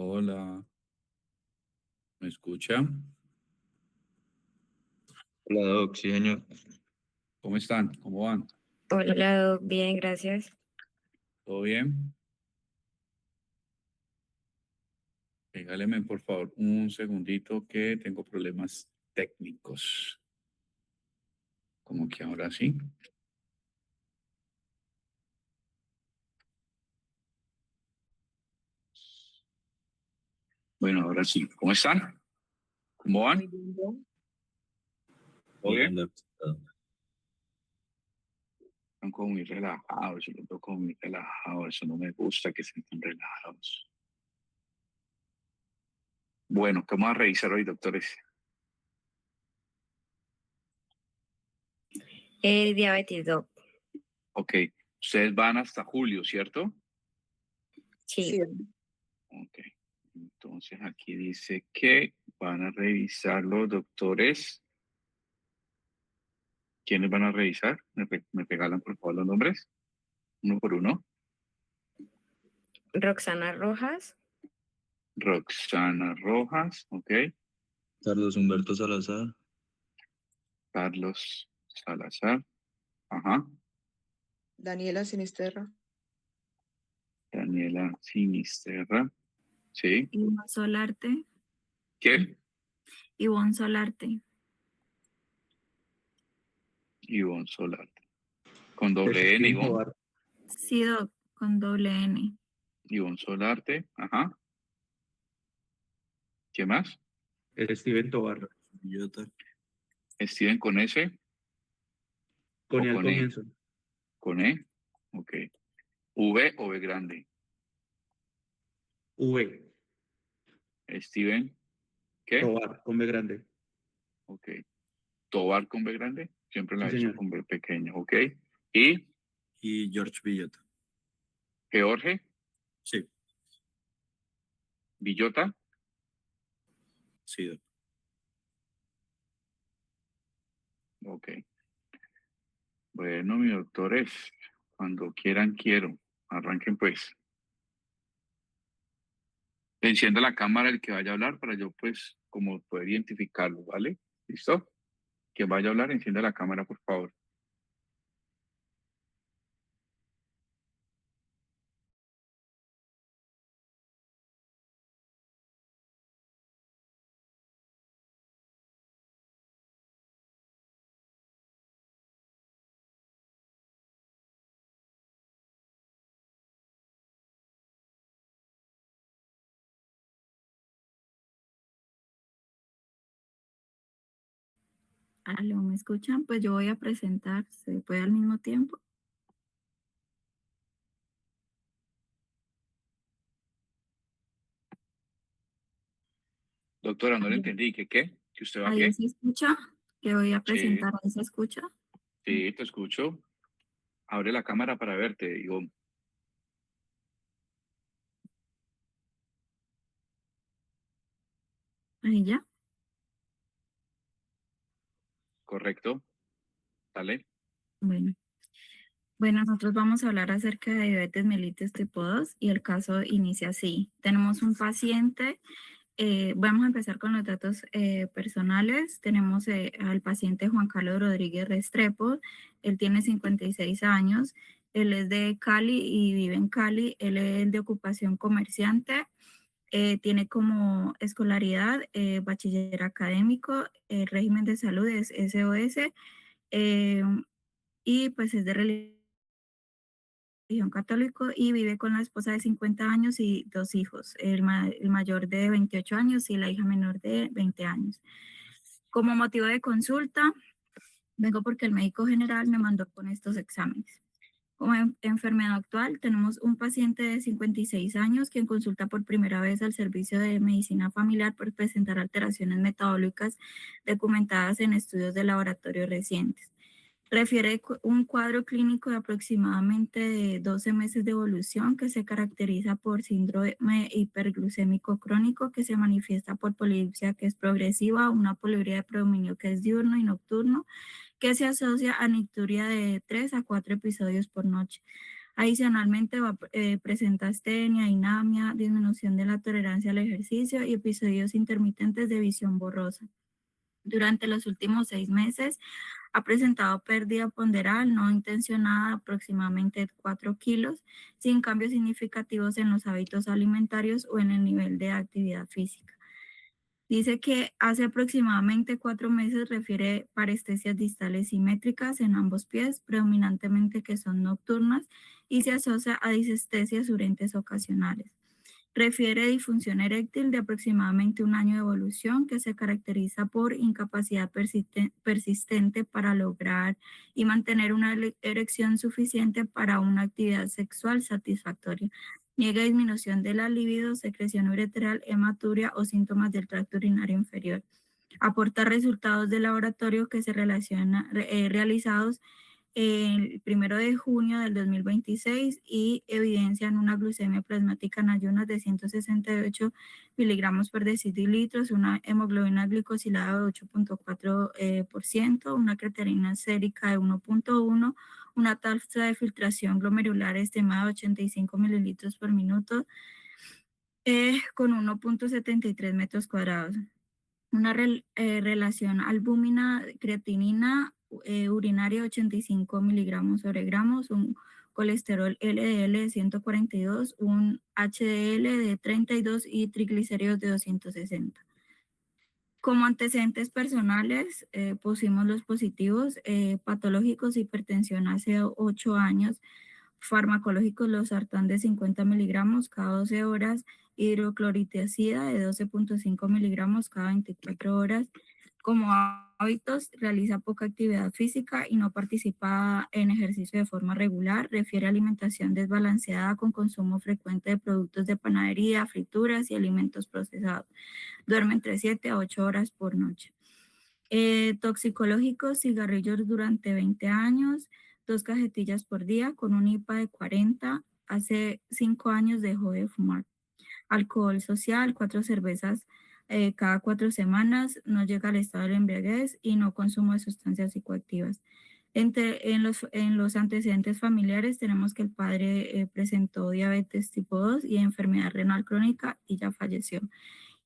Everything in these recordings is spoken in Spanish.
Hola, ¿me escucha? Hola, Doc, sí, señor. ¿Cómo están? ¿Cómo van? Hola, Doc, bien, gracias. ¿Todo bien? Regáleme por favor un segundito que tengo problemas técnicos. Como que ahora sí. Bueno, ahora sí. ¿Cómo están? ¿Cómo van? Muy bien, Doc. ¿Todo Bien, bien? Doc. Están como muy relajados. Yo los veo como muy relajados. Eso no me gusta que estén tan relajados. Bueno, ¿qué vamos a revisar hoy, doctores? Diabetes, Doc. Ok, ustedes van hasta julio, ¿cierto? Sí. Ok, entonces aquí dice que van a revisar los doctores. ¿Quiénes van a revisar? ¿Me regalan por favor los nombres? Uno por uno. Roxana Rojas, Roxana Rojas, ok. Carlos Humberto Salazar, Carlos Salazar, ajá. Daniela Sinisterra, Daniela Sinisterra, sí. Ivonne Solarte, ¿Quién? Ivonne Solarte, Ivonne Solarte. Con doble N, Steven Ivonne. Tobar, sí, Doc, con doble N. Ivonne Solarte, ajá. ¿Quién más? Steven Tobar, Villota, Steven con S con o E al con E. comienzo, Con E, ok. V o V grande. V, Steven, ¿qué? Tobar, con B grande, Ok. Tobar con B grande. Siempre la sí, he hecho señor. con B pequeña, ok. Y George Villota, George, sí, Villota. sí, Doc. Ok. Bueno, mis doctores, cuando quieran, quiero. Arranquen pues. Encienda la cámara el que vaya a hablar para yo, pues, como poder identificarlo, ¿vale? ¿Listo? Quien vaya a hablar, encienda la cámara, por favor. Aló, ¿me escuchan? Pues yo voy a presentar, ¿se puede al mismo tiempo? Doctora, no le Aló. entendí. ¿Qué? ¿Que usted va a ¿Ahí qué? se escucha? Que voy a Sí, presentar, ¿ahí se escucha? sí, te escucho. Abre la cámara para verte, digo, Ahí ya. correcto. Dale. Bueno. Bueno, nosotros vamos a hablar acerca de diabetes mellitus tipo 2 y el caso inicia así. Tenemos un paciente. Vamos a empezar con los datos personales. Tenemos al paciente Juan Carlos Rodríguez Restrepo. Él tiene 56 años. Él es de Cali y vive en Cali. Él es de ocupación comerciante. Tiene como escolaridad bachiller académico. El régimen de salud es SOS. eh, y pues es de religión católico y vive con la esposa de 50 años y dos hijos, el mayor de 28 años y la hija menor de 20 años. Como motivo de consulta, vengo porque el médico general me mandó con estos exámenes. Como enfermedad actual, tenemos un paciente de 56 años quien consulta por primera vez al servicio de medicina familiar por presentar alteraciones metabólicas documentadas en estudios de laboratorio recientes. Refiere un cuadro clínico de aproximadamente de 12 meses de evolución que se caracteriza por síndrome hiperglucémico crónico que se manifiesta por polipsia que es progresiva, una poliuria de predominio que es diurno y nocturno, que se asocia a nicturia de 3 a 4 episodios por noche. Adicionalmente presenta astenia, anemia, disminución de la tolerancia al ejercicio y episodios intermitentes de visión borrosa. Durante los últimos 6 meses ha presentado pérdida ponderal no intencionada de aproximadamente 4 kilos, sin cambios significativos en los hábitos alimentarios o en el nivel de actividad física. Dice que hace aproximadamente 4 meses refiere parestesias distales simétricas en ambos pies, predominantemente que son nocturnas, y se asocia a disestesias urentes ocasionales. Refiere disfunción eréctil de aproximadamente 1 año de evolución que se caracteriza por incapacidad persistente para lograr y mantener una erección suficiente para una actividad sexual satisfactoria. Niega disminución de la libido, secreción uretral, hematuria o síntomas del tracto urinario inferior. Aporta resultados de laboratorio que se realizados el 1 de junio del 2026 y evidencian una glucemia plasmática en ayunas de 168 miligramos por decilitros, una hemoglobina glicosilada de 8.4%, una creatinina sérica de 1.1, una tasa de filtración glomerular estimada de 85 mililitros por minuto con 1.73 metros cuadrados. Una relación albúmina-creatinina urinaria 85 miligramos sobre gramos, un colesterol LDL de 142, un HDL de 32 y triglicéridos de 260. Como antecedentes personales, pusimos los positivos, patológicos, hipertensión hace 8 años, farmacológicos, losartán de 50 miligramos cada 12 horas, hidroclorotiazida de 12.5 miligramos cada 24 horas. Como hábitos, realiza poca actividad física y no participa en ejercicio de forma regular. Refiere a alimentación desbalanceada con consumo frecuente de productos de panadería, frituras y alimentos procesados. Duerme entre 7 a 8 horas por noche. Toxicológicos, cigarrillos durante 20 años, 2 cajetillas por día con un IPA de 40. Hace 5 años dejó de fumar. Alcohol social, 4 cervezas cada 4 semanas, no llega al estado de embriaguez y no consumo de sustancias psicoactivas. En los antecedentes familiares tenemos que el padre presentó diabetes tipo 2 y enfermedad renal crónica y ya falleció.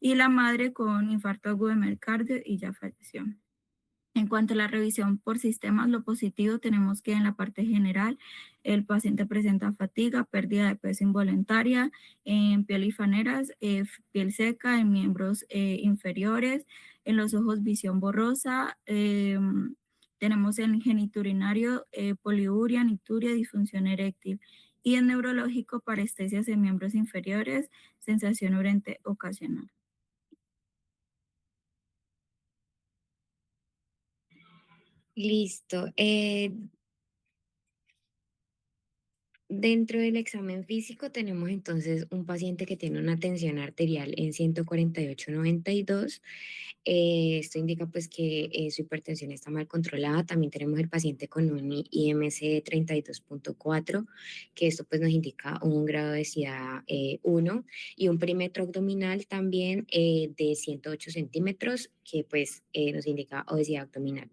Y la madre con infarto agudo de miocardio y ya falleció. En cuanto a la revisión por sistemas, lo positivo tenemos que en la parte general el paciente presenta fatiga, pérdida de peso involuntaria, en piel y faneras, piel seca, en miembros inferiores, en los ojos visión borrosa, tenemos en geniturinario poliuria, nicturia, disfunción eréctil y en neurológico parestesias en miembros inferiores, sensación urente ocasional. Listo. Dentro del examen físico tenemos entonces un paciente que tiene una tensión arterial en 148/92. Esto indica pues que su hipertensión está mal controlada. También tenemos el paciente con un IMC de 32.4, que esto pues nos indica un grado de obesidad 1 y un perímetro abdominal también de 108 centímetros, que pues nos indica obesidad abdominal.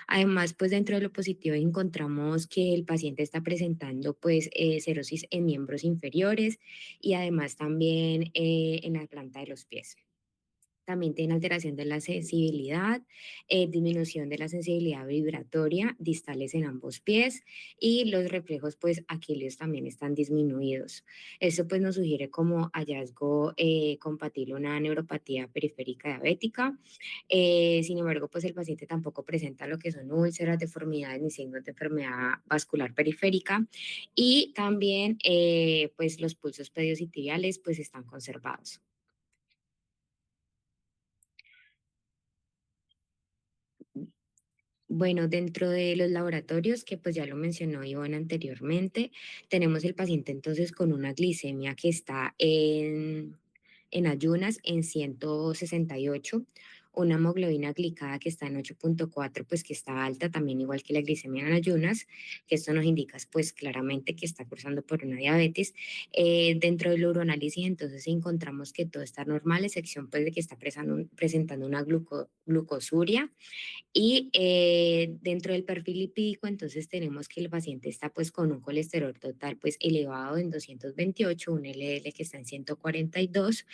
Además, pues dentro de lo positivo encontramos que el paciente está presentando pues cirrosis en miembros inferiores y además también en la planta de los pies. También tiene alteración de la sensibilidad, disminución de la sensibilidad vibratoria distales en ambos pies y los reflejos pues aquíleos también están disminuidos. Esto pues nos sugiere como hallazgo compatible una neuropatía periférica diabética. Sin embargo, pues el paciente tampoco presenta lo que son úlceras, deformidades ni signos de enfermedad vascular periférica y también pues los pulsos pedios y tibiales pues están conservados. Bueno, dentro de los laboratorios, que pues ya lo mencionó Iván anteriormente, tenemos el paciente entonces con una glicemia que está en ayunas en 168, una hemoglobina glicada que está en 8.4, pues que está alta, también igual que la glicemia en ayunas, que esto nos indica pues claramente que está cursando por una diabetes. Dentro del uroanálisis entonces encontramos que todo está normal, excepción pues de que está presentando una glucosuria. Y dentro del perfil lipídico, entonces tenemos que el paciente está pues con un colesterol total pues elevado en 228, un LDL que está en 142,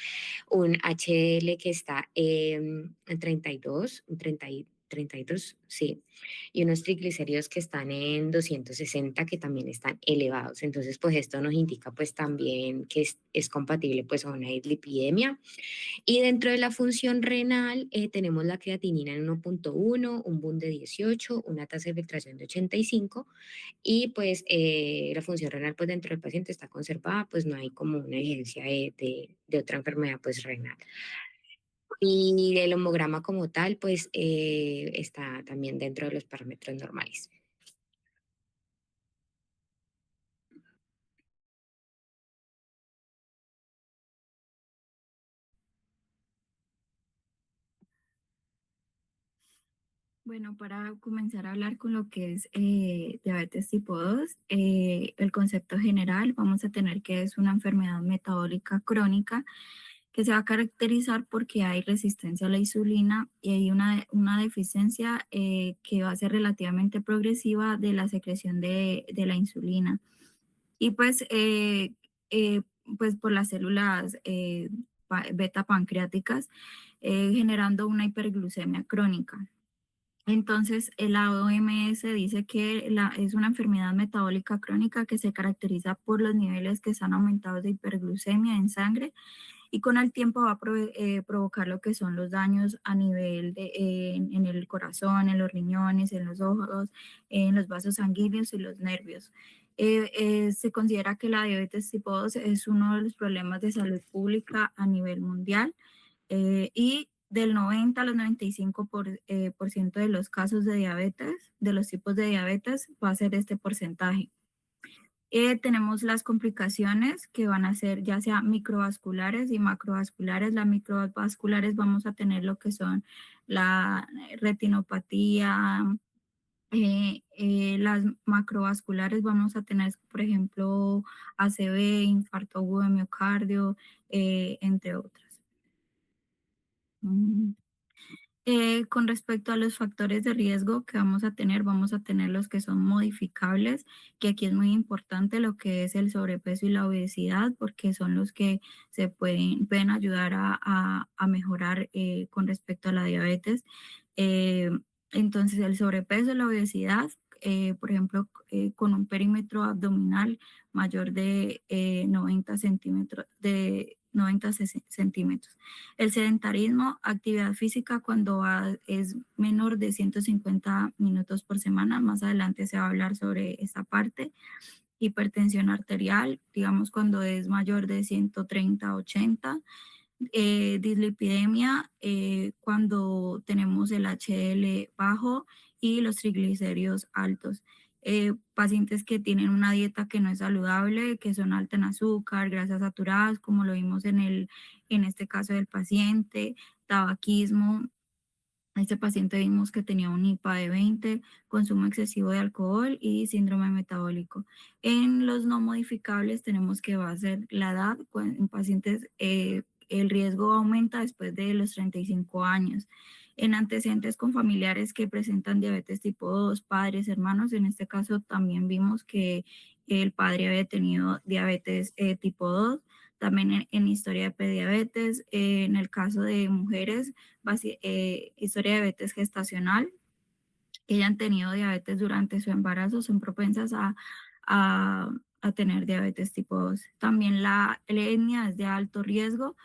un HDL que está en 32, 32, sí, y unos triglicéridos que están en 260 que también están elevados. Entonces, pues esto nos indica pues también que es compatible pues a una dislipidemia. Y dentro de la función renal tenemos la creatinina en 1.1, un BUN de 18, una tasa de filtración de 85 y pues la función renal pues dentro del paciente está conservada, pues no hay como una evidencia de otra enfermedad pues renal. Y el homograma como tal pues está también dentro de los parámetros normales. Bueno, para comenzar a hablar con lo que es diabetes tipo 2, el concepto general vamos a tener que es una enfermedad metabólica crónica que se va a caracterizar porque hay resistencia a la insulina y hay una deficiencia que va a ser relativamente progresiva de la secreción de la insulina. Y eh, pues por las células beta pancreáticas, generando una hiperglucemia crónica. Entonces, la OMS dice que es una enfermedad metabólica crónica que se caracteriza por los niveles que están aumentados de hiperglucemia en sangre y con el tiempo va a provocar lo que son los daños a nivel en el corazón, en los riñones, en los ojos, en los vasos sanguíneos y los nervios. Se considera que la diabetes tipo 2 es uno de los problemas de salud pública a nivel mundial y del 90 al 95% por ciento de los casos de diabetes, de los tipos de diabetes, va a ser este porcentaje. Tenemos las complicaciones que van a ser ya sea microvasculares y macrovasculares. Las microvasculares vamos a tener lo que son la retinopatía, las macrovasculares vamos a tener, por ejemplo, ACV, infarto agudo de miocardio, entre otras. Con respecto a los factores de riesgo que vamos a tener los que son modificables, que aquí es muy importante lo que es el sobrepeso y la obesidad, porque son los que pueden ayudar a mejorar con respecto a la diabetes. Eh, entonces, el sobrepeso y la obesidad, por ejemplo, con un perímetro abdominal mayor de 90 centímetros, centímetros. El sedentarismo, actividad física cuando es menor de 150 minutos por semana, más adelante se va a hablar sobre esa parte. Hipertensión arterial, digamos cuando es mayor de 130 a 80. Dislipidemia, cuando tenemos el HDL bajo y los triglicéridos altos. Pacientes que tienen una dieta que no es saludable, que son alta en azúcar, grasas saturadas, como lo vimos en este caso del paciente, tabaquismo. Este paciente vimos que tenía un IPA de 20, consumo excesivo de alcohol y síndrome metabólico. En los no modificables tenemos que va a ser la edad. En pacientes el riesgo aumenta después de los 35 años. En antecedentes con familiares que presentan diabetes tipo 2, padres, hermanos, en este caso también vimos que el padre había tenido diabetes tipo 2. También en historia de prediabetes, en el caso de mujeres, historia de diabetes gestacional, que hayan tenido diabetes durante su embarazo, son propensas a, a tener diabetes tipo 2. También la etnia es de alto riesgo,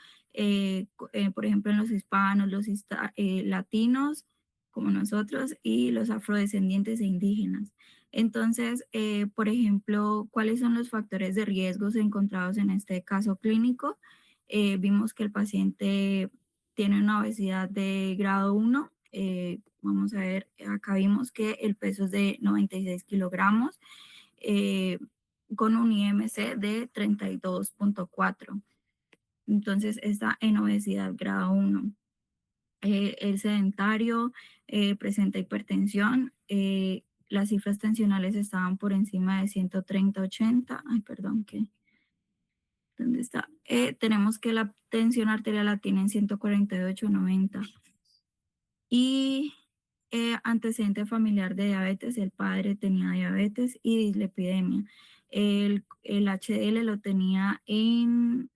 por ejemplo, en los hispanos, los latinos, como nosotros, y los afrodescendientes e indígenas. Entonces, por ejemplo, ¿cuáles son los factores de riesgos encontrados en este caso clínico? Vimos que el paciente tiene una obesidad de grado 1. Vamos a ver, acá vimos que el peso es de 96 kilogramos con un IMC de 32.4. Entonces está en obesidad grado 1. el sedentario, presenta hipertensión, las cifras tensionales estaban por encima de 130/80. Ay, perdón, ¿qué? ¿Dónde está? Tenemos que la tensión arterial la tiene en 148/90. Y antecedente familiar de diabetes, el padre tenía diabetes y dislipidemia. El HDL lo tenía en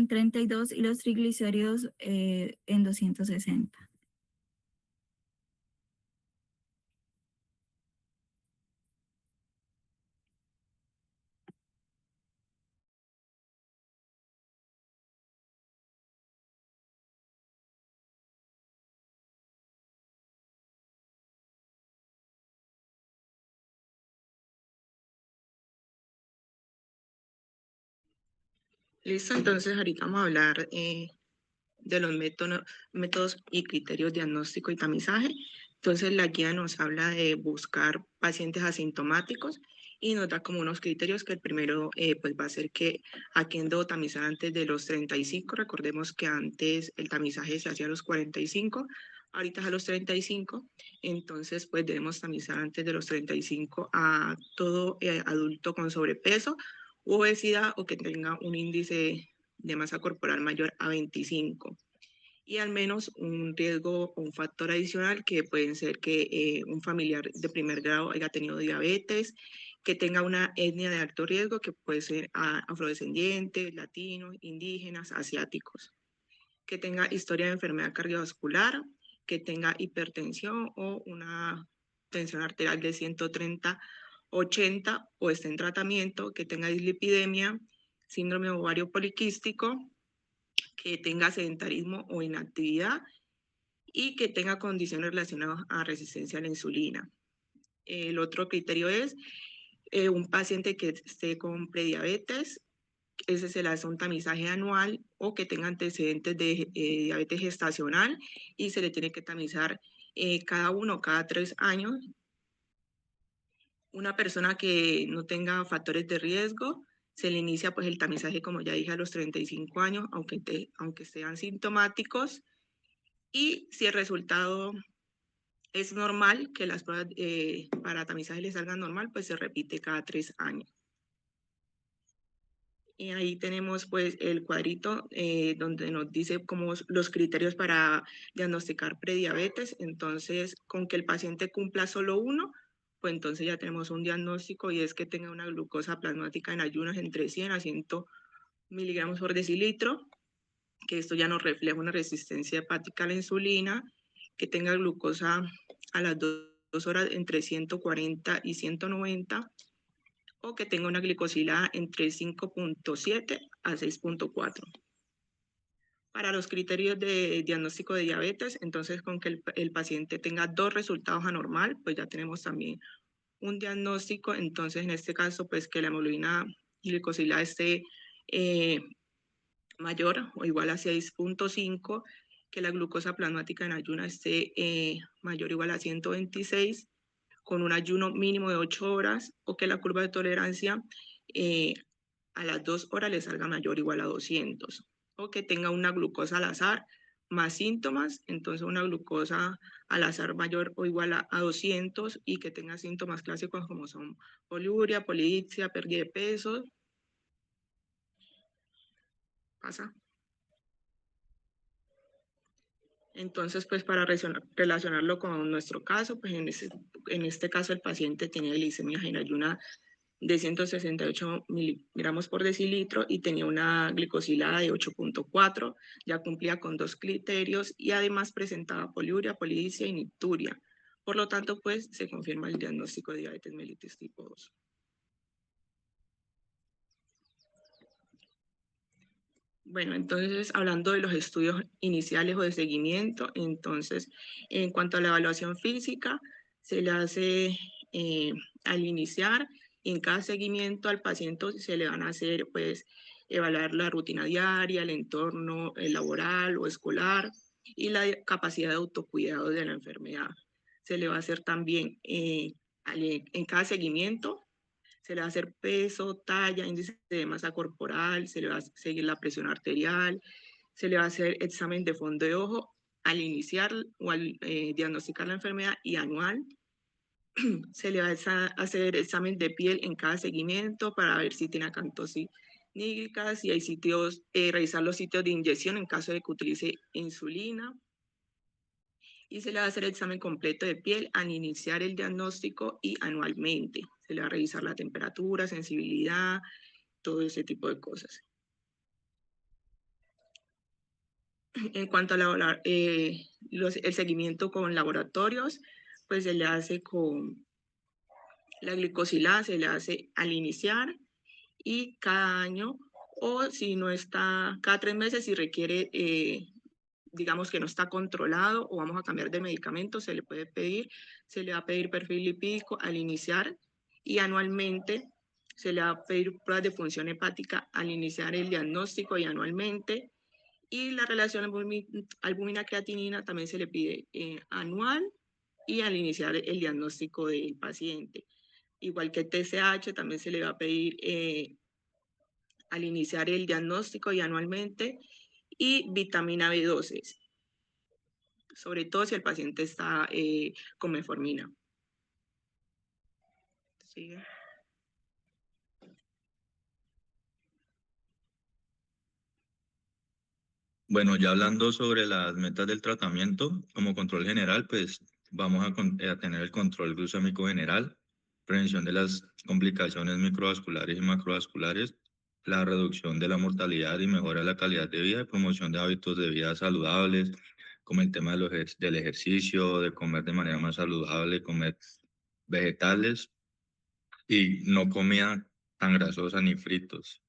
32 y los triglicéridos en 260. Listo, entonces ahorita vamos a hablar de los métodos y criterios diagnóstico y tamizaje. Entonces la guía nos habla de buscar pacientes asintomáticos y nos da como unos criterios que el primero pues va a ser que a quien debo tamizar antes de los 35. Recordemos que antes el tamizaje se hacía a los 45, ahorita es a los 35, entonces pues debemos tamizar antes de los 35 a todo adulto con sobrepeso, obesidad o que tenga un índice de masa corporal mayor a 25 y al menos un riesgo o un factor adicional que pueden ser que un familiar de primer grado haya tenido diabetes, que tenga una etnia de alto riesgo que puede ser afrodescendientes, latinos, indígenas, asiáticos, que tenga historia de enfermedad cardiovascular, que tenga hipertensión o una tensión arterial de 130/80 o esté en tratamiento, que tenga dislipidemia, síndrome ovario poliquístico, que tenga sedentarismo o inactividad y que tenga condiciones relacionadas a resistencia a la insulina. El otro criterio es un paciente que esté con prediabetes, ese se le hace un tamizaje anual, o que tenga antecedentes de diabetes gestacional y se le tiene que tamizar cada 3 años. Una persona que no tenga factores de riesgo, se le inicia pues el tamizaje, como ya dije, a los 35 años, aunque sean sintomáticos. Y si el resultado es normal, que las pruebas para tamizaje le salgan normal, pues se repite cada 3 años. Y ahí tenemos pues el cuadrito donde nos dice como los criterios para diagnosticar prediabetes. Entonces, con que el paciente cumpla solo uno, pues entonces ya tenemos un diagnóstico, y es que tenga una glucosa plasmática en ayunas entre 100 a 100 miligramos por decilitro, que esto ya nos refleja una resistencia hepática a la insulina, que tenga glucosa a las 2 horas entre 140 y 190, o que tenga una glicosilada entre 5.7 a 6.4. Para los criterios de diagnóstico de diabetes, entonces con que el paciente tenga 2 resultados anormal, pues ya tenemos también un diagnóstico. Entonces en este caso, pues que la hemoglobina glicosilada esté mayor o igual a 6.5, que la glucosa plasmática en ayuna esté mayor o igual a 126, con un ayuno mínimo de 8 horas, o que la curva de tolerancia a las 2 horas le salga mayor o igual a 200, o que tenga una glucosa al azar más síntomas, entonces una glucosa al azar mayor o igual a 200, y que tenga síntomas clásicos como son poliuria, polidipsia, pérdida de peso. Pasa. Entonces, pues para relacionarlo con nuestro caso, pues en este caso el paciente tenía glicemia en ayuna de 168 miligramos por decilitro y tenía una glicosilada de 8.4, ya cumplía con 2 criterios y además presentaba poliuria, polidipsia y nicturia. Por lo tanto, pues se confirma el diagnóstico de diabetes mellitus tipo 2. Bueno, entonces hablando de los estudios iniciales o de seguimiento, entonces en cuanto a la evaluación física, se le hace al iniciar, y en cada seguimiento al paciente se le van a hacer pues evaluar la rutina diaria, el entorno laboral o escolar y la capacidad de autocuidado de la enfermedad. Se le va a hacer también en cada seguimiento, se le va a hacer peso, talla, índice de masa corporal, se le va a seguir la presión arterial, se le va a hacer examen de fondo de ojo al iniciar o al diagnosticar la enfermedad y anual. Se le va a hacer examen de piel en cada seguimiento para ver si tiene acantosis nígricas, si hay sitios, revisar los sitios de inyección en caso de que utilice insulina. Y se le va a hacer examen completo de piel al iniciar el diagnóstico y anualmente. Se le va a revisar la temperatura, sensibilidad, todo ese tipo de cosas. En cuanto a el seguimiento con laboratorios, pues se le hace con la glicosilada, se le hace al iniciar y cada año, o si no está, cada 3 meses, si requiere, digamos que no está controlado o vamos a cambiar de medicamento, se le puede pedir, se le va a pedir perfil lipídico al iniciar y anualmente se le va a pedir pruebas de función hepática al iniciar el diagnóstico y anualmente. Y la relación albúmina-creatinina también se le pide anual y al iniciar el diagnóstico del paciente. Igual que TSH, también se le va a pedir al iniciar el diagnóstico y anualmente. Y vitamina B12, sobre todo si el paciente está con metformina. ¿Sigue? Bueno, ya hablando sobre las metas del tratamiento, como control general, pues vamos a tener el control glucémico general, prevención de las complicaciones microvasculares y macrovasculares, la reducción de la mortalidad y mejora de la calidad de vida y promoción de hábitos de vida saludables, como el tema del ejercicio, de comer de manera más saludable, comer vegetales y no comida tan grasosa ni fritos.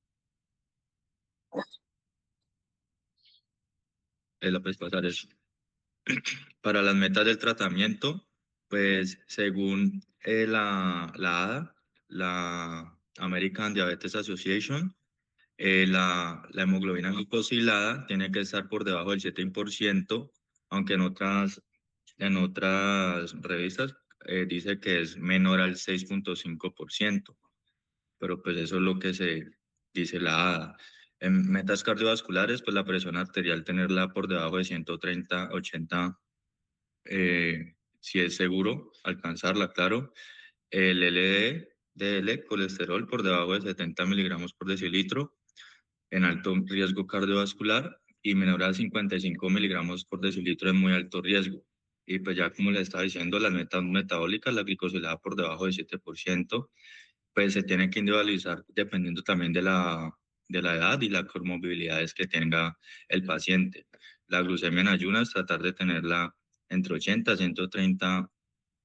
La puedes pasar eso. Para las metas del tratamiento, pues según la ADA, la American Diabetes Association, la hemoglobina glicosilada tiene que estar por debajo del 7%, aunque en otras revistas dice que es menor al 6.5%, pero pues eso es lo que se dice la ADA. En metas cardiovasculares, pues la presión arterial tenerla por debajo de 130/80, si es seguro alcanzarla, claro. El LDL, colesterol, por debajo de 70 miligramos por decilitro, en alto riesgo cardiovascular, y menor a 55 miligramos por decilitro en muy alto riesgo. Y pues ya como le estaba diciendo, las metas metabólicas, la glicosilada por debajo del 7%, pues se tiene que individualizar dependiendo también de la edad y las comorbilidades que tenga el paciente. La glucemia en ayunas, tratar de tenerla entre 80 a 130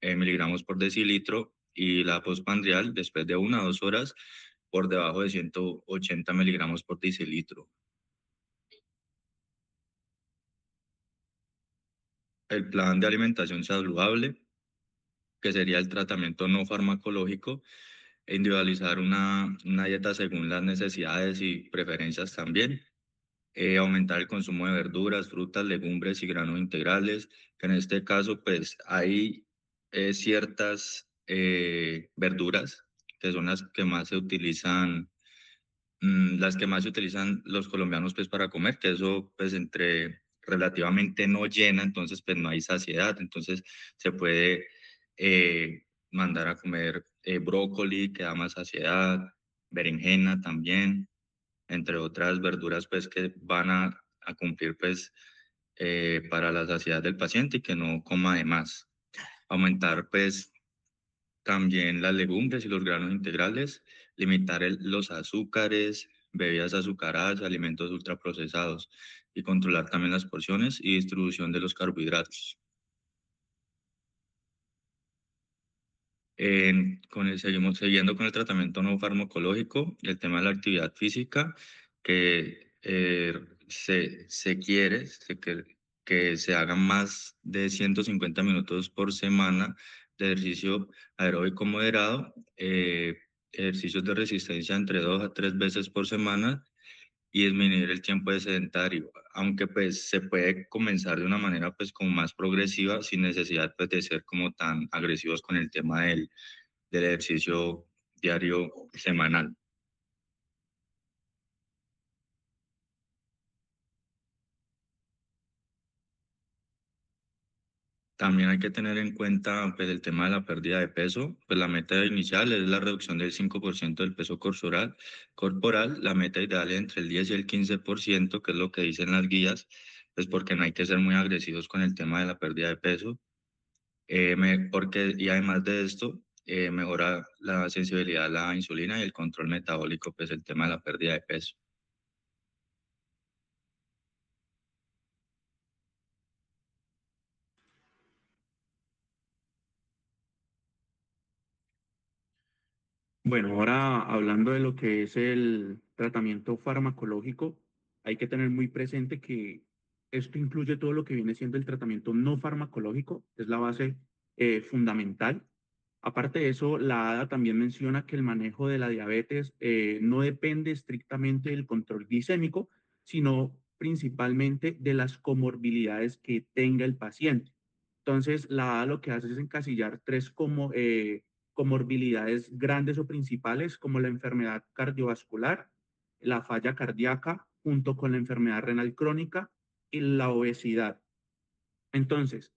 miligramos por decilitro, y la postprandial después de 1 a 2 horas por debajo de 180 miligramos por decilitro. El plan de alimentación saludable, que sería el tratamiento no farmacológico, e individualizar una dieta según las necesidades y preferencias también. Aumentar el consumo de verduras, frutas, legumbres y granos integrales, que en este caso pues hay ciertas verduras que son las que más se utilizan, los colombianos pues para comer, que eso pues entre relativamente no llena, entonces pues no hay saciedad, entonces se puede mandar a comer brócoli, que da más saciedad, berenjena también, entre otras verduras pues que van a cumplir pues para la saciedad del paciente y que no coma de más. Aumentar pues también las legumbres y los granos integrales, limitar los azúcares, bebidas azucaradas, alimentos ultraprocesados, y controlar también las porciones y distribución de los carbohidratos. Seguimos siguiendo con el tratamiento no farmacológico, el tema de la actividad física, que se quiere que se hagan más de 150 minutos por semana de ejercicio aeróbico moderado, ejercicios de resistencia entre 2 a 3 veces por semana, y disminuir el tiempo de sedentario, aunque pues se puede comenzar de una manera pues como más progresiva, sin necesidad pues de ser como tan agresivos con el tema del ejercicio diario semanal. También hay que tener en cuenta pues, el tema de la pérdida de peso. Pues la meta inicial es la reducción del 5% del peso corporal. La meta ideal es entre el 10 y el 15%, que es lo que dicen las guías, pues porque no hay que ser muy agresivos con el tema de la pérdida de peso. Y además de esto, mejora la sensibilidad a la insulina y el control metabólico, pues el tema de la pérdida de peso. Bueno, ahora hablando de lo que es el tratamiento farmacológico, hay que tener muy presente que esto incluye todo lo que viene siendo el tratamiento no farmacológico, es la base fundamental. Aparte de eso, la ADA también menciona que el manejo de la diabetes no depende estrictamente del control glicémico, sino principalmente de las comorbilidades que tenga el paciente. Entonces, la ADA lo que hace es encasillar tres comorbilidades grandes o principales, como la enfermedad cardiovascular, la falla cardíaca, junto con la enfermedad renal crónica y la obesidad. Entonces,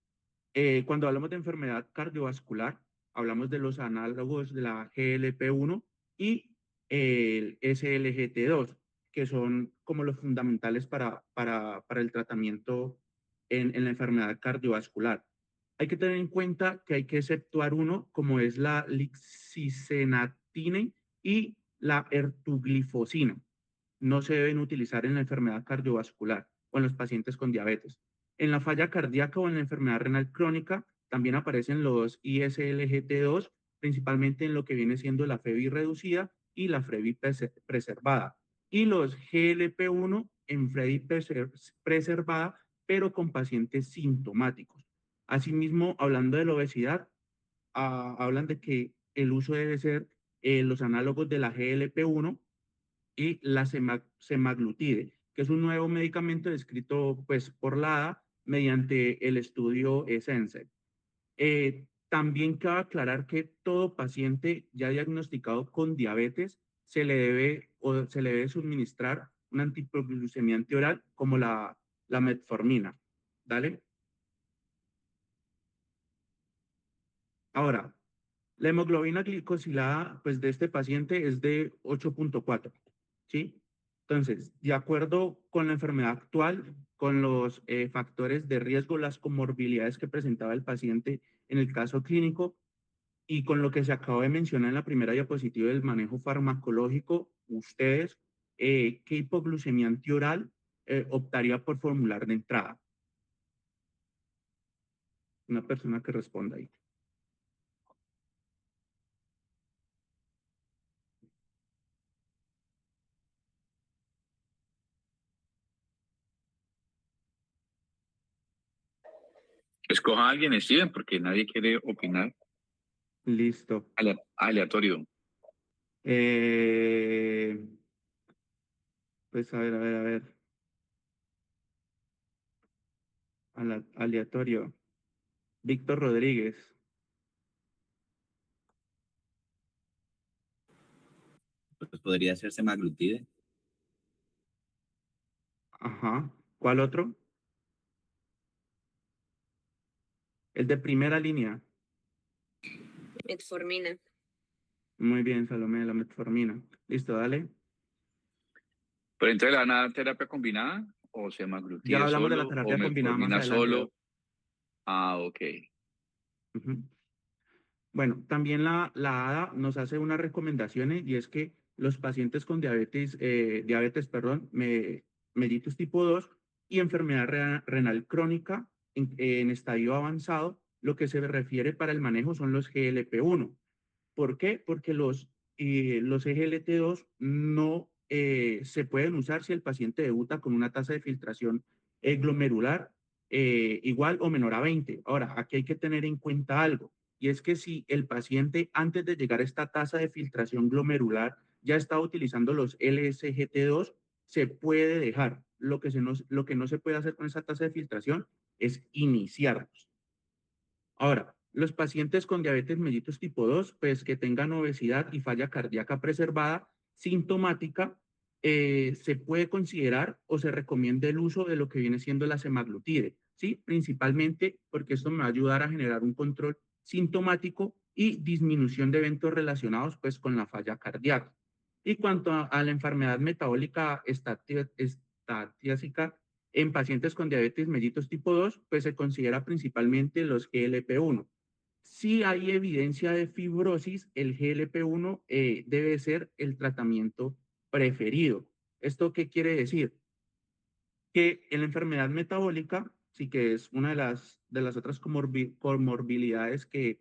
cuando hablamos de enfermedad cardiovascular, hablamos de los análogos de la GLP-1 y el SLGT2, que son como los fundamentales para el tratamiento en la enfermedad cardiovascular. Hay que tener en cuenta que hay que exceptuar uno, como es la lixisenatine y la ertuglifosina. No se deben utilizar en la enfermedad cardiovascular o en los pacientes con diabetes. En la falla cardíaca o en la enfermedad renal crónica también aparecen los ISLGT2, principalmente en lo que viene siendo la FEBI reducida y la FEBI preservada. Y los GLP-1 en FEBI preservada, pero con pacientes sintomáticos. Asimismo, hablando de la obesidad, hablan de que el uso debe ser los análogos de la GLP-1 y la semaglutide, que es un nuevo medicamento descrito pues, por la ADA mediante el estudio ESSENCE. También cabe aclarar que todo paciente ya diagnosticado con diabetes se le debe suministrar una antihiperglucemia antioral como la metformina. ¿Dale? Ahora, la hemoglobina glicosilada pues, de este paciente es de 8.4, ¿sí? Entonces, de acuerdo con la enfermedad actual, con los factores de riesgo, las comorbilidades que presentaba el paciente en el caso clínico y con lo que se acaba de mencionar en la primera diapositiva del manejo farmacológico, ustedes, ¿qué hipoglucemia antioral optaría por formular de entrada? Una persona que responda ahí. Escoja a alguien, Steven, porque nadie quiere opinar. Listo. Aleatorio. Pues a ver. Aleatorio. Víctor Rodríguez. Pues podría ser semaglutide. Ajá. ¿Cuál otro? El de primera línea. Metformina. Muy bien, Salomé, la metformina. Listo, dale. Pero entonces, ¿la van a dar terapia combinada o Ya semaglutide hablamos de la solo o terapia combinada más metformina adelante. solo? Ah, ok. Ujú. Bueno, también la ADA nos hace unas recomendaciones y es que los pacientes con diabetes, mellitus tipo 2 y enfermedad renal crónica en estadio avanzado, lo que se refiere para el manejo son los GLP-1. ¿Por qué? Porque los EGLT2 no se pueden usar si el paciente debuta con una tasa de filtración glomerular igual o menor a 20. Ahora, aquí hay que tener en cuenta algo, y es que si el paciente antes de llegar a esta tasa de filtración glomerular ya está utilizando los LSGT2, se puede dejar. Lo que no se puede hacer con esa tasa de filtración es iniciarlos. Ahora, los pacientes con diabetes mellitus tipo 2, pues que tengan obesidad y falla cardíaca preservada sintomática, se puede considerar o se recomienda el uso de lo que viene siendo la semaglutide. ¿sí? Principalmente porque esto me va a ayudar a generar un control sintomático y disminución de eventos relacionados pues con la falla cardíaca. Y cuanto a la enfermedad metabólica estatiásica en pacientes con diabetes mellitus tipo 2, pues se considera principalmente los GLP-1. Si hay evidencia de fibrosis, el GLP-1 debe ser el tratamiento preferido. ¿Esto qué quiere decir? Que en la enfermedad metabólica, sí que es una de las otras comorbilidades que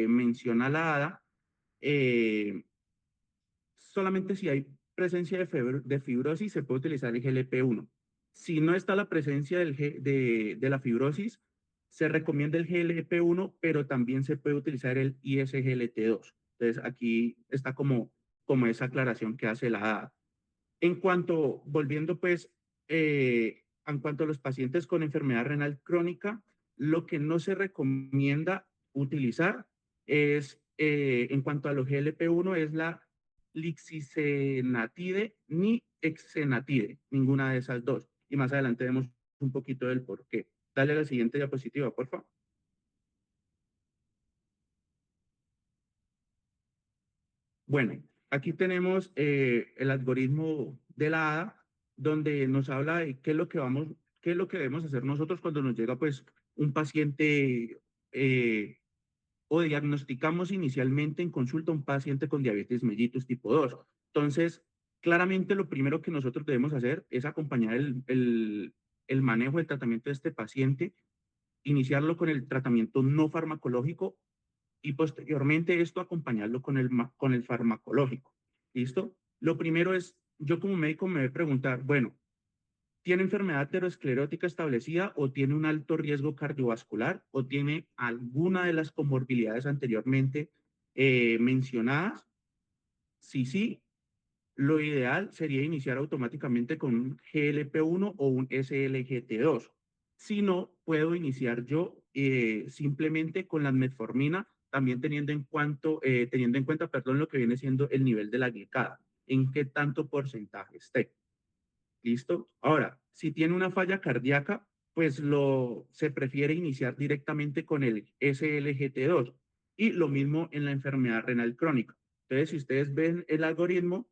menciona la ADA, solamente si hay presencia de fibrosis se puede utilizar el GLP-1. Si no está la presencia de la fibrosis, se recomienda el GLP-1, pero también se puede utilizar el ISGLT2. Entonces, aquí está como esa aclaración que hace la ADA. Volviendo pues, en cuanto a los pacientes con enfermedad renal crónica, lo que no se recomienda utilizar es, en cuanto a los GLP-1, es la lixisenatide ni exenatide, ninguna de esas dos. Y más adelante vemos un poquito del por qué. Dale a la siguiente diapositiva, por favor. Bueno, aquí tenemos el algoritmo de la ADA, donde nos habla de qué es lo que debemos hacer nosotros cuando nos llega pues un paciente o diagnosticamos inicialmente en consulta un paciente con diabetes mellitus tipo 2. Entonces, claramente lo primero que nosotros debemos hacer es acompañar el manejo del tratamiento de este paciente, iniciarlo con el tratamiento no farmacológico y posteriormente esto acompañarlo con el farmacológico. ¿Listo? Lo primero es, yo como médico me voy a preguntar, bueno, ¿tiene enfermedad aterosclerótica establecida o tiene un alto riesgo cardiovascular o tiene alguna de las comorbilidades anteriormente mencionadas? Sí, lo ideal sería iniciar automáticamente con un GLP-1 o un SGLT2. Si no, puedo iniciar yo simplemente con la metformina, también teniendo en cuenta, perdón, lo que viene siendo el nivel de la glicada, en qué tanto porcentaje esté. ¿Listo? Ahora, si tiene una falla cardíaca, pues se prefiere iniciar directamente con el SGLT2 y lo mismo en la enfermedad renal crónica. Entonces, si ustedes ven el algoritmo,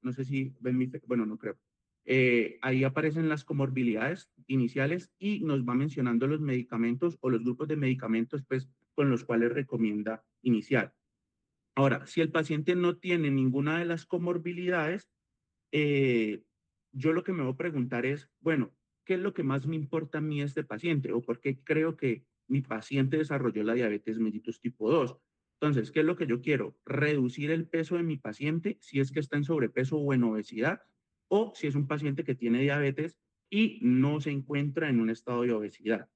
no sé si ven bueno, no creo. Ahí aparecen las comorbilidades iniciales y nos va mencionando los medicamentos o los grupos de medicamentos pues, con los cuales recomienda iniciar. Ahora, si el paciente no tiene ninguna de las comorbilidades, yo lo que me voy a preguntar es, bueno, ¿qué es lo que más me importa a mí este paciente? ¿O por qué creo que mi paciente desarrolló la diabetes mellitus tipo 2? Entonces, ¿qué es lo que yo quiero? Reducir el peso de mi paciente si es que está en sobrepeso o en obesidad, o si es un paciente que tiene diabetes y no se encuentra en un estado de obesidad.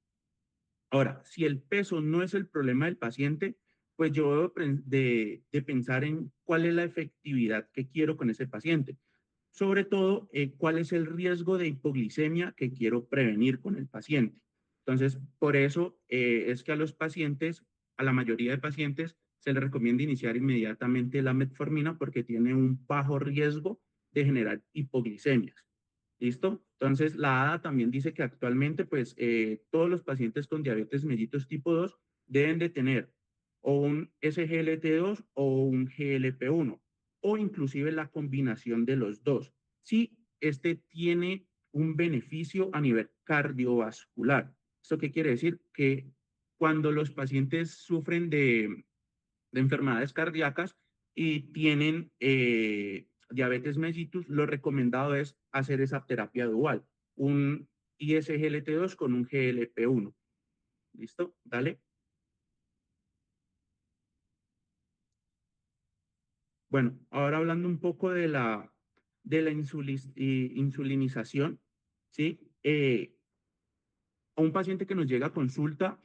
Ahora, si el peso no es el problema del paciente, pues yo debo de pensar en cuál es la efectividad que quiero con ese paciente. Sobre todo, cuál es el riesgo de hipoglicemia que quiero prevenir con el paciente. Entonces, por eso es que a la mayoría de pacientes, se les recomienda iniciar inmediatamente la metformina porque tiene un bajo riesgo de generar hipoglicemias. ¿Listo? Entonces, la ADA también dice que actualmente, pues, todos los pacientes con diabetes mellitus tipo 2 deben de tener o un SGLT2 o un GLP-1, o inclusive la combinación de los dos, si este tiene un beneficio a nivel cardiovascular. ¿Esto qué quiere decir? Que cuando los pacientes sufren de enfermedades cardíacas y tienen diabetes mellitus, lo recomendado es hacer esa terapia dual, un ISGLT2 con un GLP-1. ¿Listo? Dale. Bueno, ahora hablando un poco de la insulinización, ¿sí? A un paciente que nos llega a consulta,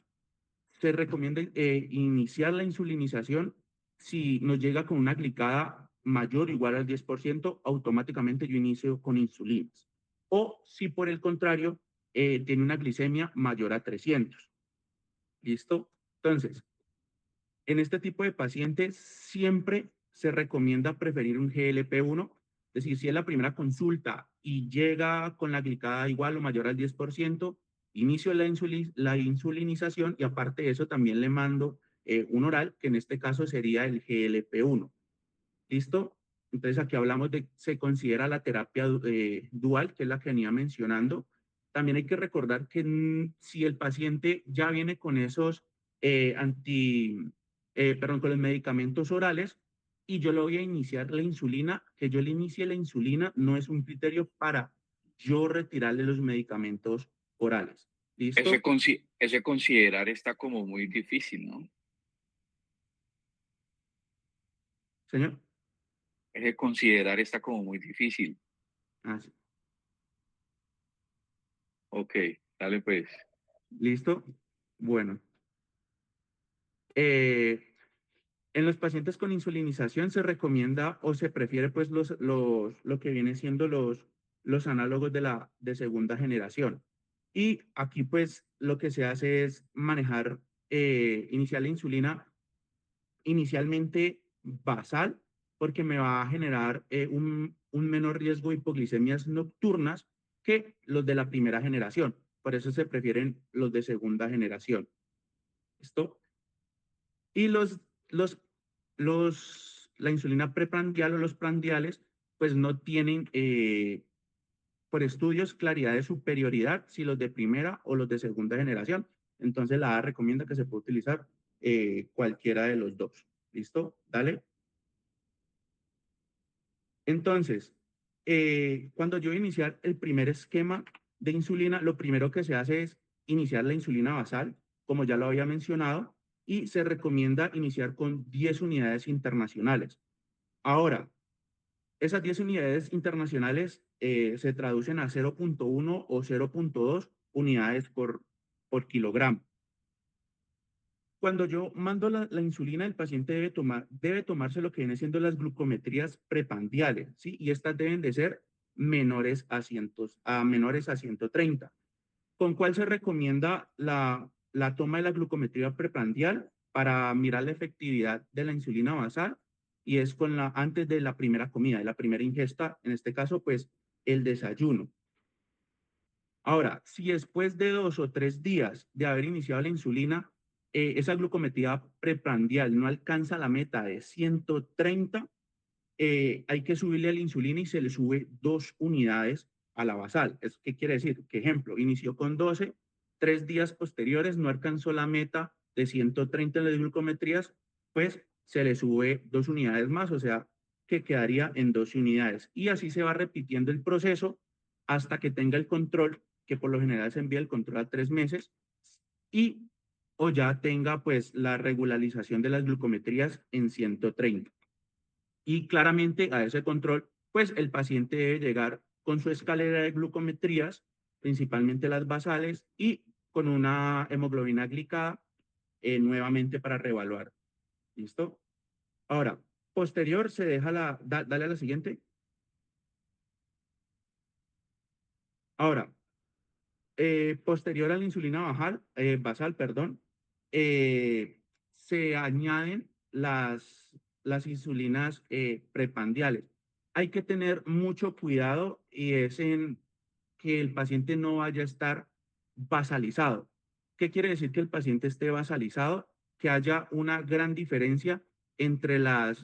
se recomienda iniciar la insulinización si nos llega con una glicada mayor o igual al 10%, automáticamente yo inicio con insulinas. O si por el contrario, tiene una glicemia mayor a 300. ¿Listo? Entonces, en este tipo de pacientes siempre se recomienda preferir un GLP-1, es decir, si es la primera consulta y llega con la glicada igual o mayor al 10%, inicio la insulinización y aparte de eso también le mando un oral, que en este caso sería el GLP-1. ¿Listo? Entonces aquí hablamos de, se considera la terapia dual, que es la que venía mencionando. También hay que recordar que si el paciente ya viene con esos con los medicamentos orales y yo le voy a iniciar la insulina, que yo le inicie la insulina no es un criterio para yo retirarle los medicamentos orales. ¿Listo? Ese considerar está como muy difícil, ¿no? Señor. Ese considerar está como muy difícil. Ah, sí. Ok, dale pues. ¿Listo? Bueno. En los pacientes con insulinización se recomienda o se prefiere pues lo que viene siendo los análogos de segunda generación. Y aquí pues lo que se hace es manejar, iniciar la insulina inicialmente basal, porque me va a generar un menor riesgo de hipoglicemias nocturnas que los de la primera generación. Por eso se prefieren los de segunda generación. ¿Listo? Y la insulina preprandial o los prandiales, pues no tienen por estudios claridad de superioridad si los de primera o los de segunda generación. Entonces la A recomienda que se puede utilizar cualquiera de los dos. ¿Listo? Dale. Entonces, cuando yo iniciar el primer esquema de insulina, lo primero que se hace es iniciar la insulina basal, como ya lo había mencionado, y se recomienda iniciar con 10 unidades internacionales. Ahora, esas 10 unidades internacionales se traducen a 0.1 o 0.2 unidades por kilogramo. Cuando yo mando la insulina, el paciente debe tomarse lo que viene siendo las glucometrías prepandiales, ¿sí? Y estas deben de ser menores a 130. ¿Con cuál se recomienda la toma de la glucometría preprandial para mirar la efectividad de la insulina basal? Y es antes de la primera comida, de la primera ingesta, en este caso, pues, el desayuno. Ahora, si después de 2 o 3 días de haber iniciado la insulina, esa glucometría preprandial no alcanza la meta de 130, hay que subirle a la insulina y se le sube 2 unidades a la basal. ¿Qué quiere decir? Que ejemplo, inició con 12, 3 días posteriores no alcanzó la meta de 130 en las glucometrías, pues se le sube 2 unidades más, o sea, que quedaría en 12 unidades. Y así se va repitiendo el proceso hasta que tenga el control, que por lo general se envía el control a 3 meses, y o ya tenga pues la regularización de las glucometrías en 130. Y claramente a ese control, pues el paciente debe llegar con su escalera de glucometrías, principalmente las basales, y con una hemoglobina glicada nuevamente para reevaluar. ¿Listo? Ahora, posterior se deja dale a la siguiente. Ahora, posterior a la insulina basal, perdón, se añaden las insulinas prepandiales. Hay que tener mucho cuidado y es en que el paciente no vaya a estar basalizado. ¿Qué quiere decir que el paciente esté basalizado? Que haya una gran diferencia entre la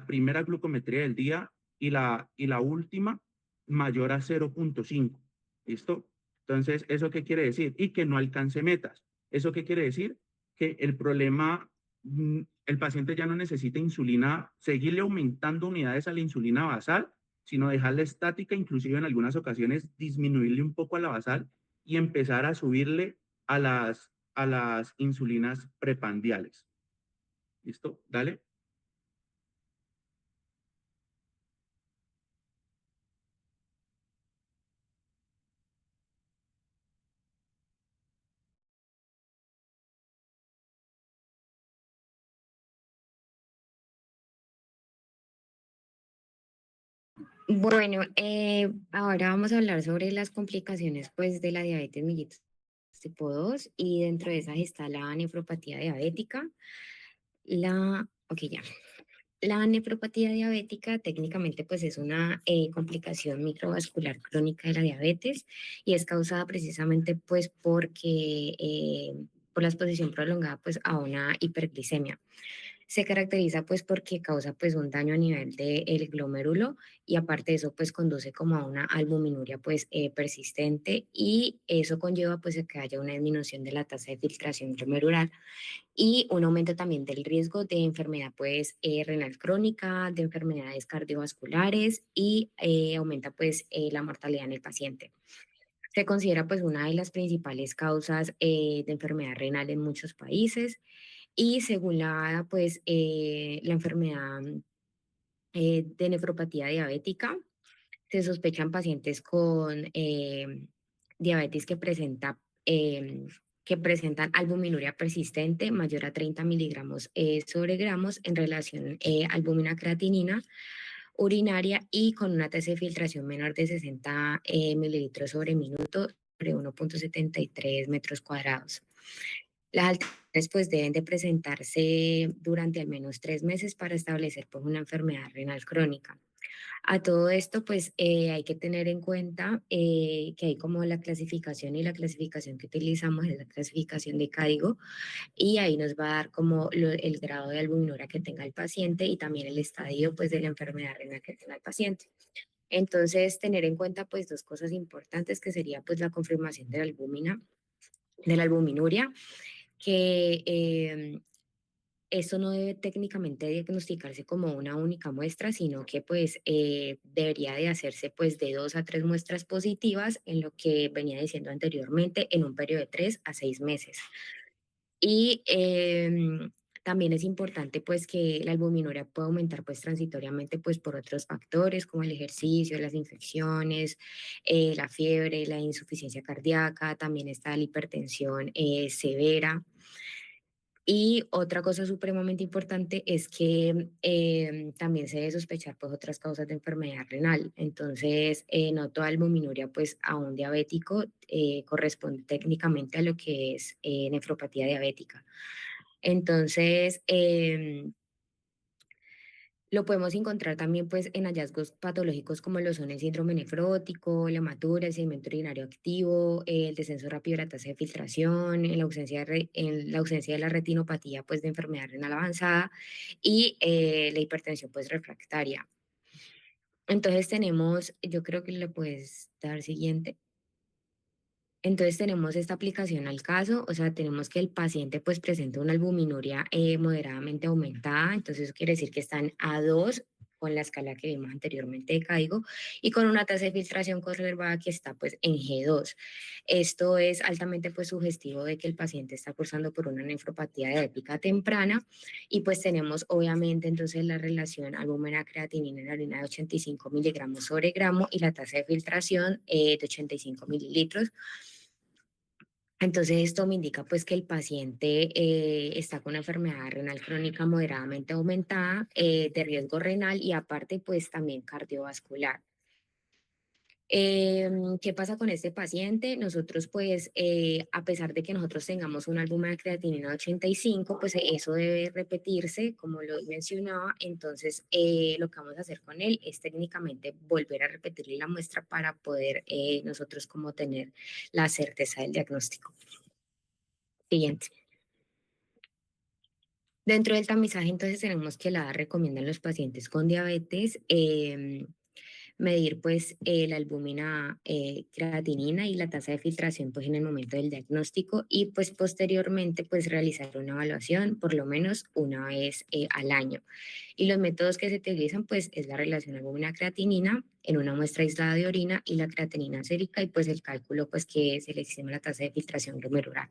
primera glucometría del día y la última mayor a 0.5. ¿Listo? Entonces, ¿eso qué quiere decir? Y que no alcance metas. ¿Eso qué quiere decir? Que el problema, el paciente ya no necesita insulina, seguirle aumentando unidades a la insulina basal, sino dejarla estática, inclusive en algunas ocasiones disminuirle un poco a la basal y empezar a subirle a las insulinas prepandiales. ¿Listo? Dale. Bueno, ahora vamos a hablar sobre las complicaciones pues, de la diabetes mellitus tipo 2 y dentro de esas está la nefropatía diabética, ok, ya. La nefropatía diabética técnicamente pues es una complicación microvascular crónica de la diabetes y es causada precisamente pues porque por la exposición prolongada pues a una hiperglicemia. Se caracteriza pues porque causa pues un daño a nivel del glomérulo y aparte de eso pues conduce como a una albuminuria pues persistente y eso conlleva pues a que haya una disminución de la tasa de filtración glomerular y un aumento también del riesgo de enfermedad pues renal crónica, de enfermedades cardiovasculares y aumenta pues la mortalidad en el paciente. Se considera pues una de las principales causas de enfermedad renal en muchos países y según la ADA pues la enfermedad de nefropatía diabética se sospechan pacientes con diabetes que presentan albuminuria persistente mayor a 30 miligramos sobre gramos en relación albúmina creatinina urinaria y con una tasa de filtración menor de 60 mililitros sobre minuto sobre 1,73 metros cuadrados. Las alteraciones pues deben de presentarse durante al menos 3 meses para establecer pues una enfermedad renal crónica. A todo esto, pues hay que tener en cuenta que hay como la clasificación y la clasificación que utilizamos es la clasificación de CAIGO y ahí nos va a dar como el grado de albuminura que tenga el paciente y también el estadio pues de la enfermedad renal que tenga el paciente. Entonces, tener en cuenta pues dos cosas importantes que sería pues la confirmación de la albúmina, de la albuminuria, que esto no debe técnicamente diagnosticarse como una única muestra, sino que pues debería de hacerse pues de 2 a 3 muestras positivas en lo que venía diciendo anteriormente en un periodo de 3 a 6 meses. Y también es importante pues que la albuminuria pueda aumentar pues transitoriamente pues por otros factores como el ejercicio, las infecciones, la fiebre, la insuficiencia cardíaca, también está la hipertensión severa. Y otra cosa supremamente importante es que también se debe sospechar pues otras causas de enfermedad renal. Entonces, no toda albuminuria pues a un diabético corresponde técnicamente a lo que es nefropatía diabética. Entonces, lo podemos encontrar también pues en hallazgos patológicos como lo son el síndrome nefrótico, la hematura, el sedimento urinario activo, el descenso rápido de la tasa de filtración, en la ausencia de la retinopatía pues de enfermedad renal avanzada y la hipertensión pues refractaria. Entonces tenemos, yo creo que le puedes dar siguiente. Entonces tenemos esta aplicación al caso, o sea, tenemos que el paciente pues presenta una albuminuria moderadamente aumentada, entonces eso quiere decir que están a 2 con la escala que vimos anteriormente de CAIGO y con una tasa de filtración conservada que está pues en G2. Esto es altamente pues sugestivo de que el paciente está cursando por una nefropatía diabética temprana y pues tenemos obviamente entonces la relación albúmina creatinina en la orina de 85 miligramos sobre gramo y la tasa de filtración de 85 mililitros. Entonces esto me indica pues que el paciente está con una enfermedad renal crónica moderadamente aumentada de riesgo renal y aparte pues también cardiovascular. ¿Qué pasa con este paciente? Nosotros pues a pesar de que nosotros tengamos una albúmina creatinina de 85, pues eso debe repetirse como lo mencionaba. Entonces lo que vamos a hacer con él es técnicamente volver a repetirle la muestra para poder nosotros como tener la certeza del diagnóstico. Siguiente. Dentro del tamizaje, entonces tenemos que la recomienda en los pacientes con diabetes medir pues la albúmina creatinina y la tasa de filtración pues en el momento del diagnóstico y pues posteriormente pues realizar una evaluación por lo menos una vez al año. Y los métodos que se utilizan pues es la relación albúmina creatinina en una muestra aislada de orina y la creatinina sérica y pues el cálculo pues que se le estima la tasa de filtración glomerular.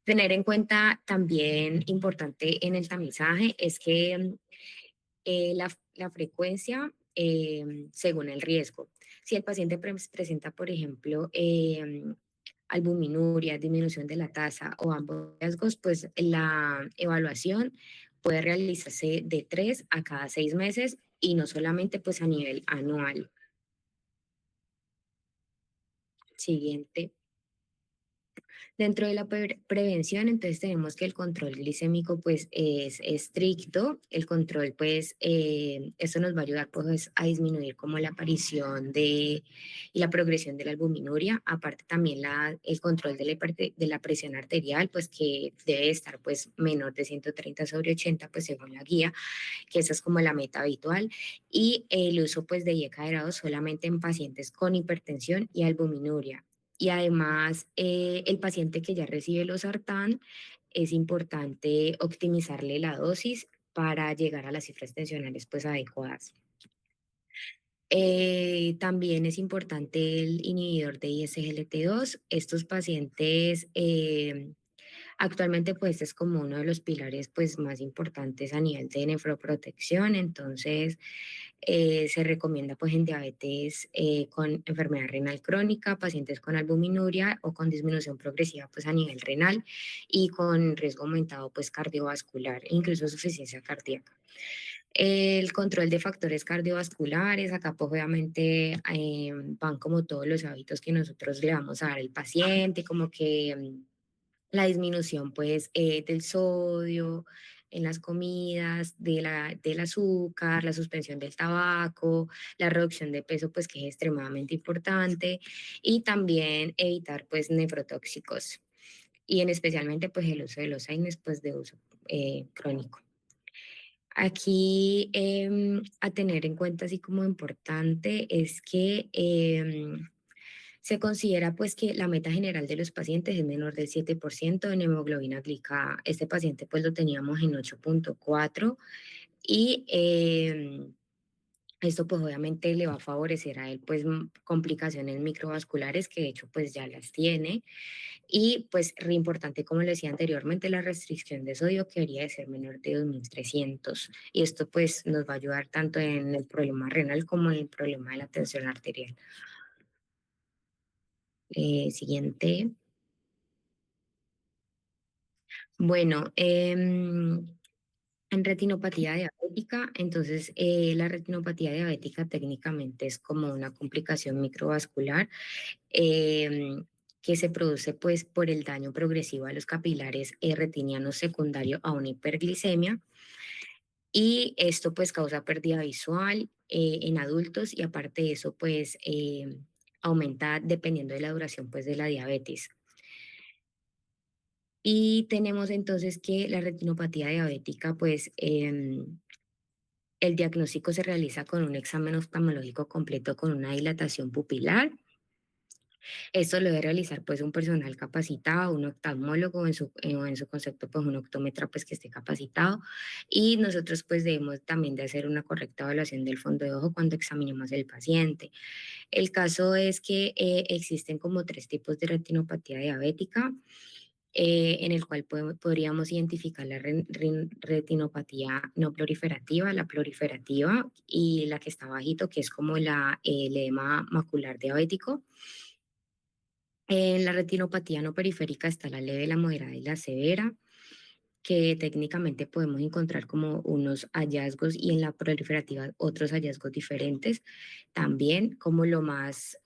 Tener en cuenta también importante en el tamizaje es que la frecuencia según el riesgo. Si el paciente presenta, por ejemplo, albuminuria, disminución de la tasa o ambos riesgos, pues la evaluación puede realizarse de 3 a cada 6 meses y no solamente pues a nivel anual. Siguiente. Dentro de la prevención, entonces tenemos que el control glicémico pues es estricto. El control pues, esto nos va a ayudar pues a disminuir como la aparición y la progresión de la albuminuria. Aparte también el control de la presión arterial pues que debe estar pues menor de 130/80 pues según la guía, que esa es como la meta habitual. Y el uso pues de IECA solamente en pacientes con hipertensión y albuminuria. Y además, el paciente que ya recibe losartán, es importante optimizarle la dosis para llegar a las cifras tensionales pues adecuadas. También es importante el inhibidor de ISGLT2. Estos pacientes actualmente pues es como uno de los pilares pues más importantes a nivel de nefroprotección. Entonces se recomienda pues en diabetes con enfermedad renal crónica, pacientes con albuminuria o con disminución progresiva pues a nivel renal y con riesgo aumentado pues cardiovascular, incluso insuficiencia cardíaca. El control de factores cardiovasculares, acá pues obviamente van como todos los hábitos que nosotros le vamos a dar al paciente, como que la disminución pues del sodio en las comidas, del azúcar, la suspensión del tabaco, la reducción de peso pues que es extremadamente importante y también evitar pues nefrotóxicos y en especialmente pues el uso de los AINES pues de uso crónico. Aquí a tener en cuenta así como importante es que se considera pues que la meta general de los pacientes es menor del 7% en hemoglobina glicada. Este paciente pues lo teníamos en 8.4 y esto pues obviamente le va a favorecer a él pues complicaciones microvasculares que de hecho pues ya las tiene y pues re importante como le decía anteriormente la restricción de sodio que debería de ser menor de 2300 y esto pues nos va a ayudar tanto en el problema renal como en el problema de la tensión arterial. Siguiente. Bueno, en retinopatía diabética, entonces la retinopatía diabética técnicamente es como una complicación microvascular em, que se produce pues por el daño progresivo a los capilares retinianos secundario a una hiperglicemia y esto pues causa pérdida visual en adultos y aparte de eso pues aumenta dependiendo de la duración pues de la diabetes. Y tenemos entonces que la retinopatía diabética, pues el diagnóstico se realiza con un examen oftalmológico completo con una dilatación pupilar. Esto lo debe realizar pues un personal capacitado, un oftalmólogo, o en su concepto pues un optómetra pues que esté capacitado. Y nosotros pues debemos también de hacer una correcta evaluación del fondo de ojo cuando examinemos el paciente. El caso es que existen como 3 tipos de retinopatía diabética. En el cual podríamos identificar la retinopatía no proliferativa, la proliferativa y la que está bajito, que es como el edema macular diabético. En la retinopatía no periférica está la leve, la moderada y la severa, que técnicamente podemos encontrar como unos hallazgos y en la proliferativa otros hallazgos diferentes. También como lo más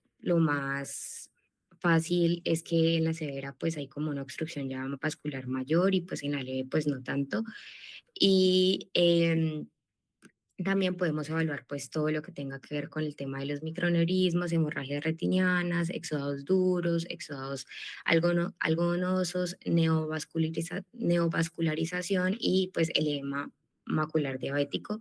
fácil es que en la severa pues hay como una obstrucción ya vascular mayor y pues en la leve pues no tanto. Y también podemos evaluar pues todo lo que tenga que ver con el tema de los microneurismos, hemorragias retinianas, exudados duros, exudados algodonosos, neovascularización y pues el edema macular diabético.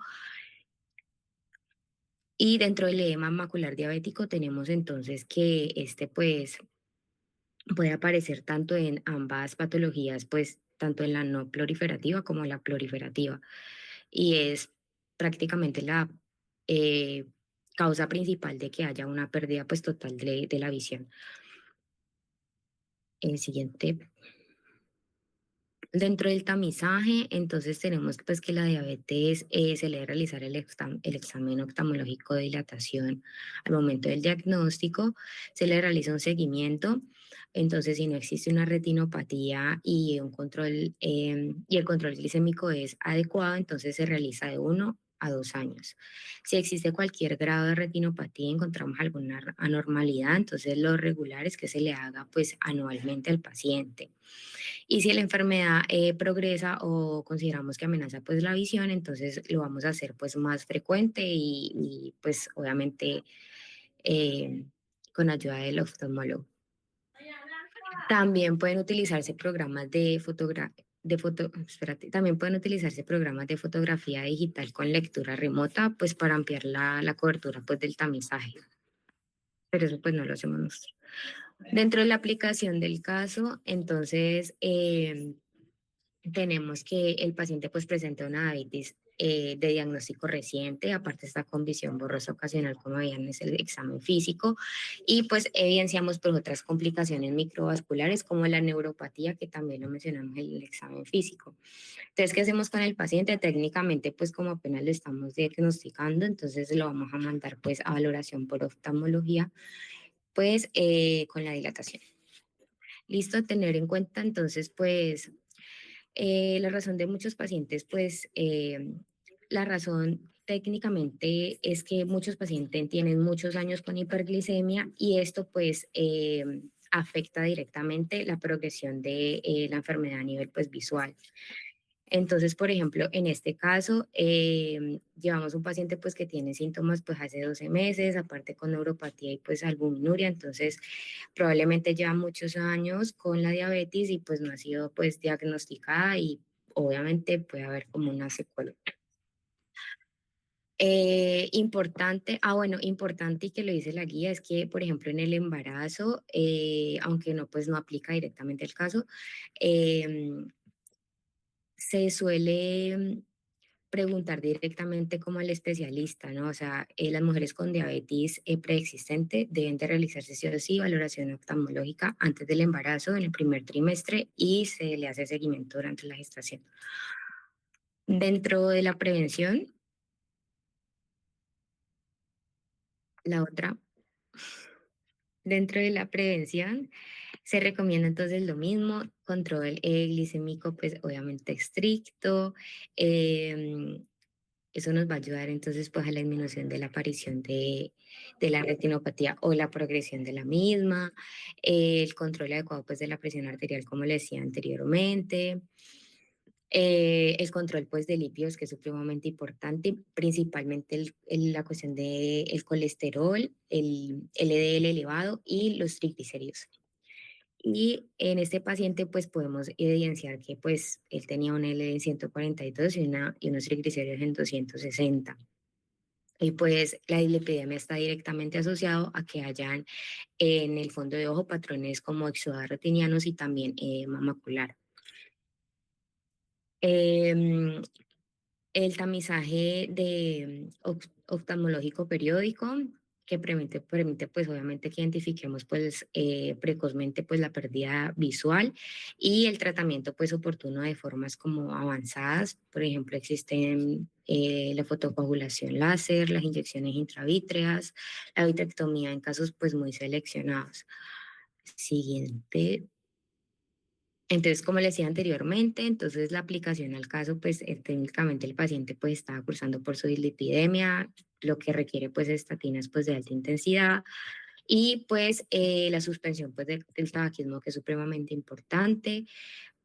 Y dentro del edema macular diabético tenemos entonces que este pues puede aparecer tanto en ambas patologías, pues tanto en la no proliferativa como en la proliferativa. Y es prácticamente la eh, causa principal de que haya una pérdida pues total de la visión. El siguiente. Dentro del tamizaje, entonces tenemos pues que la diabetes se le debe realizar el examen oftalmológico de dilatación al momento del diagnóstico, se le realiza un seguimiento, entonces si no existe una retinopatía y un control y el control glicémico es adecuado, entonces se realiza de 1 a 2 años. Si existe cualquier grado de retinopatía y encontramos alguna anormalidad, entonces lo regular es que se le haga pues anualmente al paciente. Y si la enfermedad progresa o consideramos que amenaza pues la visión, entonces lo vamos a hacer pues más frecuente y pues obviamente eh, con ayuda del oftalmólogo. También pueden utilizarse programas también pueden utilizarse programas de fotografía digital con lectura remota, pues para ampliar la cobertura pues del tamizaje. Pero eso pues no lo hacemos nosotros. Dentro de la aplicación del caso, entonces tenemos que el paciente pues presenta una diabetes de diagnóstico reciente, aparte está con visión borrosa ocasional, como veían, es el examen físico, y pues evidenciamos pues otras complicaciones microvasculares como la neuropatía, que también lo mencionamos en el examen físico. Entonces, ¿qué hacemos con el paciente? Técnicamente, pues como apenas lo estamos diagnosticando, entonces lo vamos a mandar pues a valoración por oftalmología, pues con la dilatación. Listo, tener en cuenta entonces pues la razón de muchos pacientes, pues la razón técnicamente es que muchos pacientes tienen muchos años con hiperglicemia y esto pues afecta directamente la progresión de la enfermedad a nivel pues visual. Entonces, por ejemplo, en este caso, llevamos un paciente pues que tiene síntomas pues hace 12 meses, aparte con neuropatía y pues albuminuria, entonces probablemente lleva muchos años con la diabetes y pues no ha sido pues diagnosticada y obviamente puede haber como una secuela. Importante y que lo dice la guía es que, por ejemplo, en el embarazo, aunque no pues no aplica directamente el caso, se suele preguntar directamente como al especialista, ¿no? O sea, las mujeres con diabetes preexistente deben de realizarse sí o sí valoración oftalmológica antes del embarazo en el primer trimestre y se le hace seguimiento durante la gestación. Dentro de la prevención, la otra, dentro de la prevención se recomienda entonces lo mismo, control glicémico pues obviamente estricto, eso nos va a ayudar entonces pues a la disminución de la aparición de la retinopatía o la progresión de la misma, el control adecuado pues de la presión arterial como le decía anteriormente, el control pues de lípidos que es supremamente importante, principalmente la cuestión del colesterol, el LDL elevado y los triglicéridos. Y en este paciente pues podemos evidenciar que pues él tenía un L en 142 y unos triglicéridos en 260. Y pues la dislipidemia está directamente asociado a que hayan en el fondo de ojo patrones como exudados retinianos y también macular. El tamizaje de oftalmológico periódico que permite pues obviamente que identifiquemos pues precozmente pues la pérdida visual y el tratamiento pues oportuno de formas como avanzadas, por ejemplo existen la fotocoagulación láser, las inyecciones intravítreas, la vitrectomía en casos pues muy seleccionados. Siguiente. Entonces, como le decía anteriormente, entonces la aplicación al caso, pues técnicamente el paciente pues está cursando por su dislipidemia, lo que requiere pues estatinas pues de alta intensidad y pues la suspensión pues del tabaquismo que es supremamente importante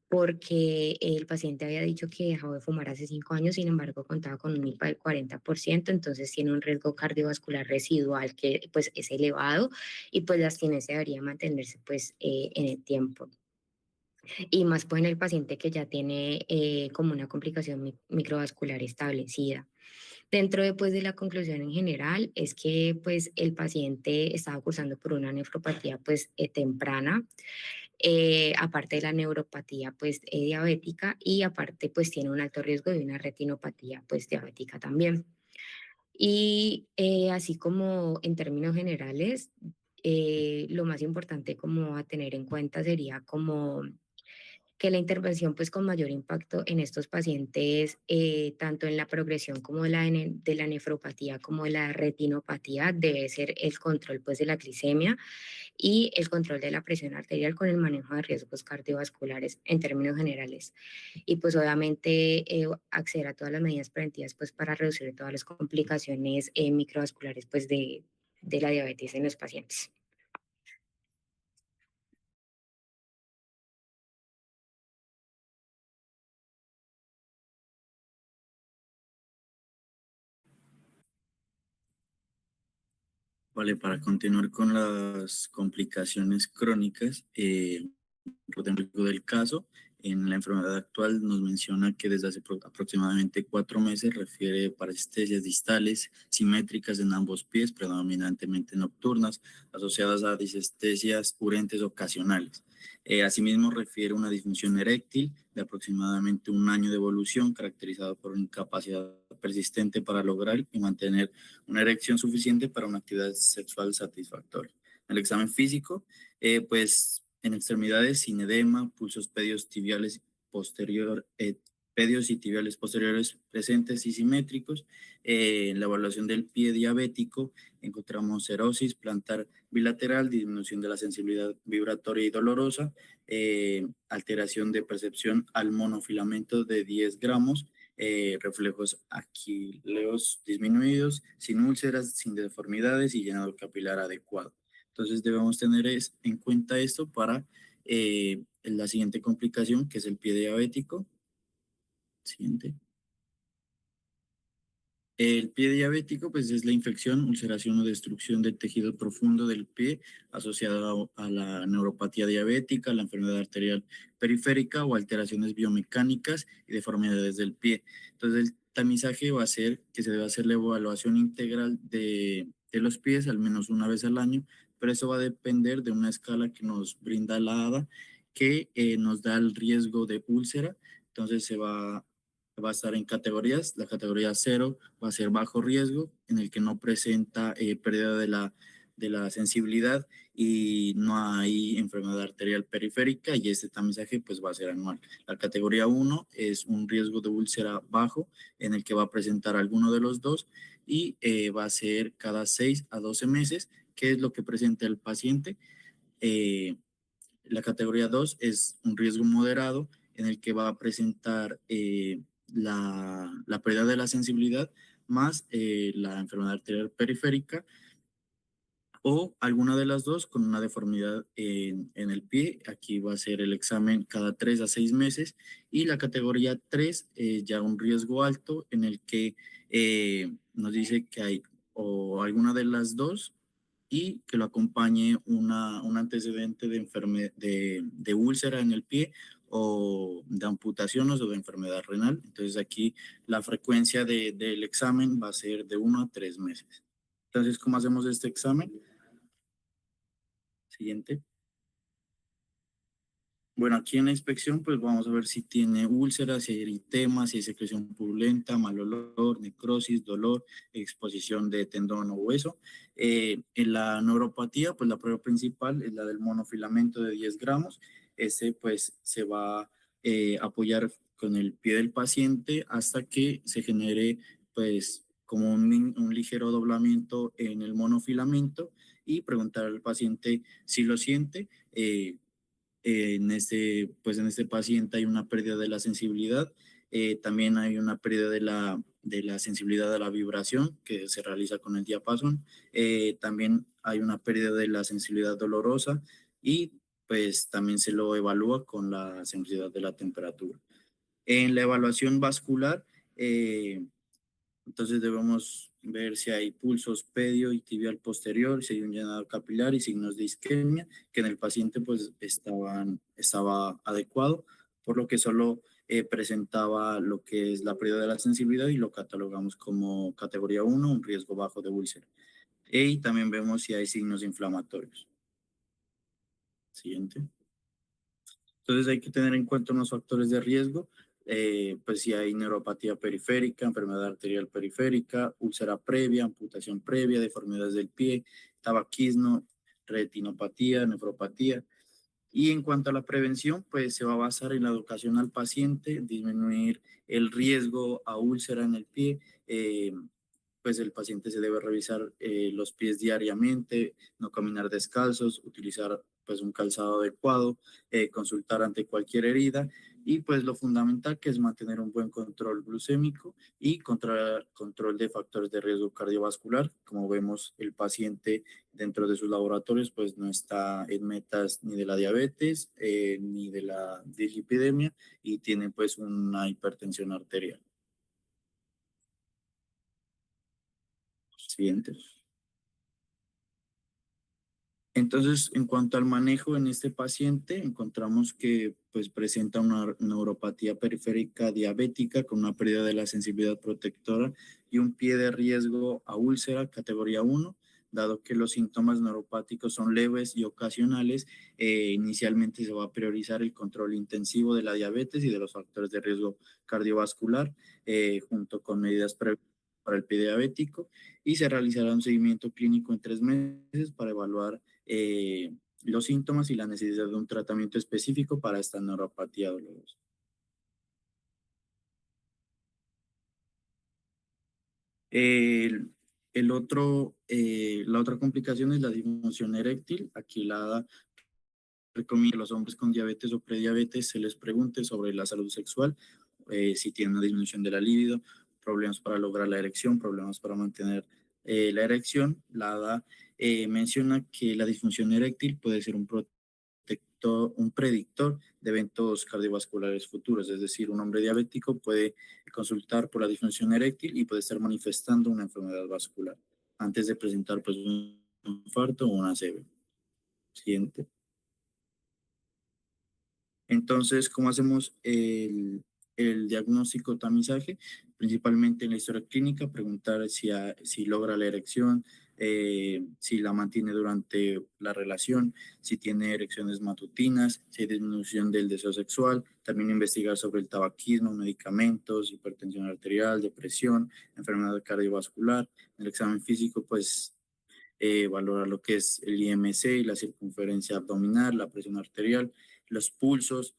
porque el paciente había dicho que dejó de fumar hace 5 años, sin embargo contaba con un IPA del 40%, entonces tiene un riesgo cardiovascular residual que pues es elevado y pues la abstinencia debería mantenerse pues en el tiempo y más pues en el paciente que ya tiene como una complicación microvascular establecida. Dentro de, pues, de la conclusión en general es que pues el paciente estaba cursando por una nefropatía pues temprana, aparte de la neuropatía pues diabética y aparte pues tiene un alto riesgo de una retinopatía pues diabética también. Y así como en términos generales, lo más importante como a tener en cuenta sería como que la intervención pues con mayor impacto en estos pacientes, tanto en la progresión como de la nefropatía como de la retinopatía, debe ser el control pues de la glicemia y el control de la presión arterial con el manejo de riesgos cardiovasculares en términos generales. Y pues obviamente acceder a todas las medidas preventivas pues para reducir todas las complicaciones microvasculares pues de la diabetes en los pacientes. Vale, para continuar con las complicaciones crónicas, hipotético del caso, en la enfermedad actual nos menciona que desde hace aproximadamente 4 meses refiere parestesias distales simétricas en ambos pies, predominantemente nocturnas, asociadas a disestesias urentes ocasionales. Asimismo, refiere una disfunción eréctil de aproximadamente 1 año de evolución, caracterizada por incapacidad persistente para lograr y mantener una erección suficiente para una actividad sexual satisfactoria. El examen físico, pues en extremidades sin edema, pulsos pedios tibiales pedios y tibiales posteriores presentes y simétricos. En la evaluación del pie diabético encontramos cerosis plantar bilateral, disminución de la sensibilidad vibratoria y dolorosa, alteración de percepción al monofilamento de 10 gramos, reflejos aquíleos disminuidos, sin úlceras, sin deformidades y llenado capilar adecuado. Entonces debemos tener en cuenta esto para la siguiente complicación, que es el pie diabético. Siguiente. El pie diabético, pues es la infección, ulceración o destrucción del tejido profundo del pie asociada a la neuropatía diabética, la enfermedad arterial periférica o alteraciones biomecánicas y deformidades del pie. Entonces, el tamizaje va a ser que se debe hacer la evaluación integral de los pies al menos una vez al año, pero eso va a depender de una escala que nos brinda la ADA, que nos da el riesgo de úlcera. Entonces, va a estar en categorías. La categoría 0 va a ser bajo riesgo, en el que no presenta pérdida de la sensibilidad y no hay enfermedad arterial periférica, y este tamizaje pues va a ser anual. La categoría 1 es un riesgo de úlcera bajo, en el que va a presentar alguno de los dos y va a ser cada 6 a 12 meses, que es lo que presenta el paciente. La categoría 2 es un riesgo moderado, en el que va a presentar la pérdida de la sensibilidad más la enfermedad arterial periférica, o alguna de las dos con una deformidad en el pie. Aquí va a ser el examen cada 3 a 6 meses. Y la categoría 3, ya un riesgo alto, en el que nos dice que hay o alguna de las dos y que lo acompañe un antecedente de úlcera en el pie, o de amputaciones o de enfermedad renal. Entonces aquí la frecuencia del examen va a ser de 1 a 3 meses. Entonces, ¿cómo hacemos este examen? Siguiente. Bueno, aquí en la inspección pues vamos a ver si tiene úlceras, si hay eritema, si hay secreción purulenta, mal olor, necrosis, dolor, exposición de tendón o hueso. En la neuropatía, pues la prueba principal es la del monofilamento de 10 gramos. Este pues se va a apoyar con el pie del paciente hasta que se genere pues como un ligero doblamiento en el monofilamento, y preguntar al paciente si lo siente. Pues en este paciente hay una pérdida de la sensibilidad, también hay una pérdida de la sensibilidad a la vibración que se realiza con el diapasón, también hay una pérdida de la sensibilidad dolorosa, y pues también se lo evalúa con la sensibilidad de la temperatura. En la evaluación vascular, entonces debemos ver si hay pulsos pedio y tibial posterior, si hay un llenado capilar y signos de isquemia, que en el paciente pues estaba adecuado, por lo que solo presentaba lo que es la pérdida de la sensibilidad, y lo catalogamos como categoría 1, un riesgo bajo de úlcera. Y también vemos si hay signos inflamatorios. Siguiente. Entonces hay que tener en cuenta unos factores de riesgo, pues si hay neuropatía periférica, enfermedad arterial periférica, úlcera previa, amputación previa, deformidades del pie, tabaquismo, retinopatía, nefropatía, Y en cuanto a la prevención, pues se va a basar en la educación al paciente, disminuir el riesgo a úlcera en el pie. Pues el paciente se debe revisar los pies diariamente, no caminar descalzos, utilizar pues un calzado adecuado, consultar ante cualquier herida y pues lo fundamental que es mantener un buen control glucémico y control de factores de riesgo cardiovascular. Como vemos, el paciente dentro de sus laboratorios pues no está en metas ni de la diabetes ni de la dislipidemia y tiene pues una hipertensión arterial. Siguiente. Entonces, en cuanto al manejo en este paciente, encontramos que pues, presenta una neuropatía periférica diabética con una pérdida de la sensibilidad protectora y un pie de riesgo a úlcera categoría 1, dado que los síntomas neuropáticos son leves y ocasionales. Inicialmente se va a priorizar el control intensivo de la diabetes y de los factores de riesgo cardiovascular, junto con medidas preventivas para el pie diabético, y se realizará un seguimiento clínico en 3 meses para evaluar los síntomas y la necesidad de un tratamiento específico para esta neuropatía dolorosa. La otra complicación es la disfunción eréctil. Aquí la ADA recomienda a los hombres con diabetes o prediabetes se les pregunte sobre la salud sexual, si tienen una disminución de la libido, problemas para lograr la erección, problemas para mantener la erección. La ADA menciona que la disfunción eréctil puede ser un predictor de eventos cardiovasculares futuros, es decir, un hombre diabético puede consultar por la disfunción eréctil y puede estar manifestando una enfermedad vascular antes de presentar pues, un infarto o una ACV. Siguiente. Entonces, ¿cómo hacemos el diagnóstico tamizaje? Principalmente en la historia clínica, preguntar si logra la erección, si la mantiene durante la relación, si tiene erecciones matutinas, si hay disminución del deseo sexual, también investigar sobre el tabaquismo, medicamentos, hipertensión arterial, depresión, enfermedad cardiovascular. En el examen físico, pues valorar lo que es el IMC, la circunferencia abdominal, la presión arterial, los pulsos,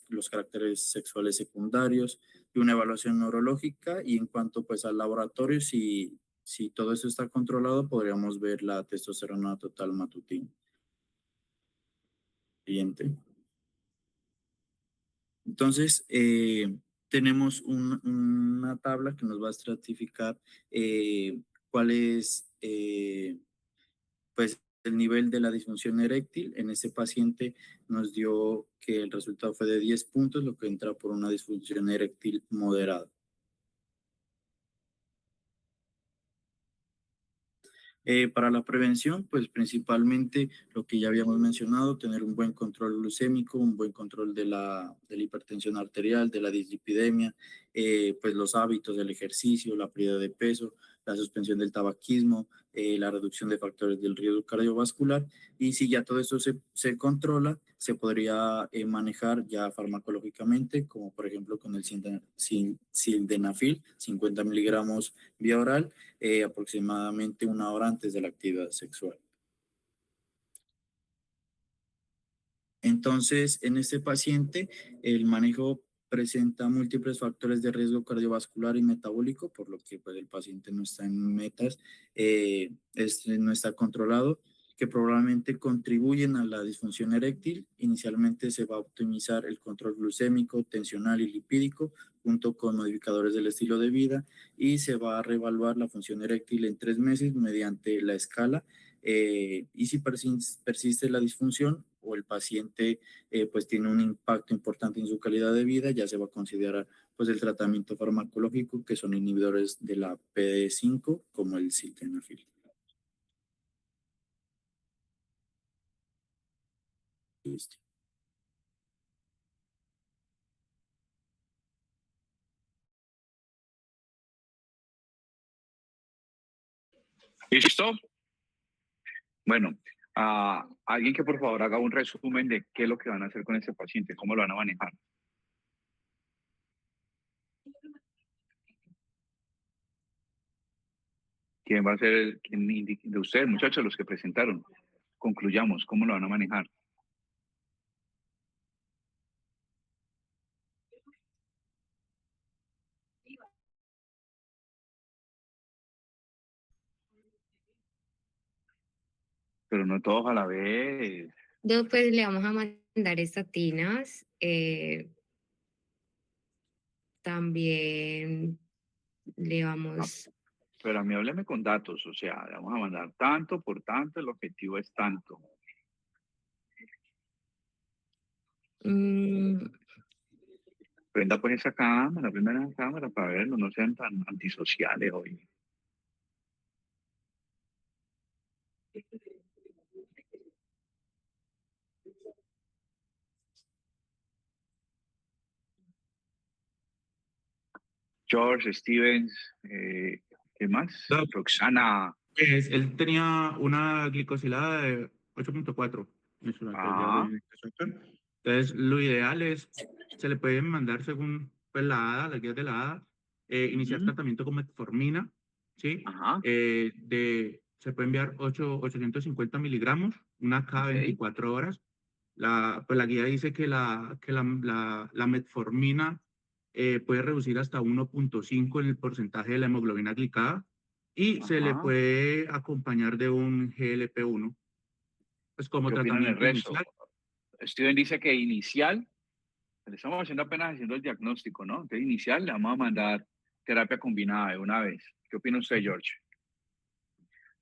los caracteres sexuales secundarios y una evaluación neurológica. Y en cuanto pues al laboratorio, si todo eso está controlado, podríamos ver la testosterona total matutina. Siguiente. Entonces, tenemos una tabla que nos va a estratificar cuál es pues el nivel de la disfunción eréctil. En este paciente nos dio que el resultado fue de 10 puntos, lo que entra por una disfunción eréctil moderada. Para la prevención, pues principalmente lo que ya habíamos mencionado, tener un buen control glucémico, un buen control de la hipertensión arterial, de la dislipidemia, pues los hábitos del ejercicio, la pérdida de peso, la suspensión del tabaquismo, la reducción de factores del riesgo cardiovascular. Y si ya todo esto se controla, se podría manejar ya farmacológicamente, como por ejemplo con el sildenafil, 50 miligramos vía oral, aproximadamente 1 hora antes de la actividad sexual. Entonces, en este paciente, el manejo presenta múltiples factores de riesgo cardiovascular y metabólico, por lo que pues, el paciente no está en metas, no está controlado, que probablemente contribuyen a la disfunción eréctil. Inicialmente se va a optimizar el control glucémico, tensional y lipídico, junto con modificadores del estilo de vida, y se va a reevaluar la función eréctil en 3 meses mediante la escala. Y si persiste la disfunción o el paciente pues tiene un impacto importante en su calidad de vida, ya se va a considerar pues el tratamiento farmacológico, que son inhibidores de la PDE5 como el sildenafil. Listo. ¿Listo? Bueno, alguien que por favor haga un resumen de qué es lo que van a hacer con este paciente, cómo lo van a manejar. ¿Quién va a ser quién de ustedes, muchachos, los que presentaron? Concluyamos, ¿cómo lo van a manejar? pero no todos a la vez. Después le vamos a mandar estatinas. También le vamos... Pero a mí hábleme con datos, o sea, le vamos a mandar tanto por tanto, el objetivo es tanto. Prenda pues esa cámara, prenda esa cámara para verlo, no sean tan antisociales hoy. George, Stevens, ¿qué más? No. Roxana. Él tenía una glicosilada de 8.4. Entonces, lo ideal es, se le puede mandar según pues, la ADA, las guías de la ADA, iniciar tratamiento con metformina, ¿sí? Ajá. Se puede enviar 850 miligramos, una cada 24 horas. Pues la guía dice que la metformina puede reducir hasta 1.5 en el porcentaje de la hemoglobina glicada y se le puede acompañar de un GLP-1, pues como ¿Qué opinan el tratamiento resto? inicial. Steven dice que inicial, le estamos apenas haciendo el diagnóstico, ¿no? Entonces inicial le vamos a mandar terapia combinada de una vez. ¿Qué opina usted, George?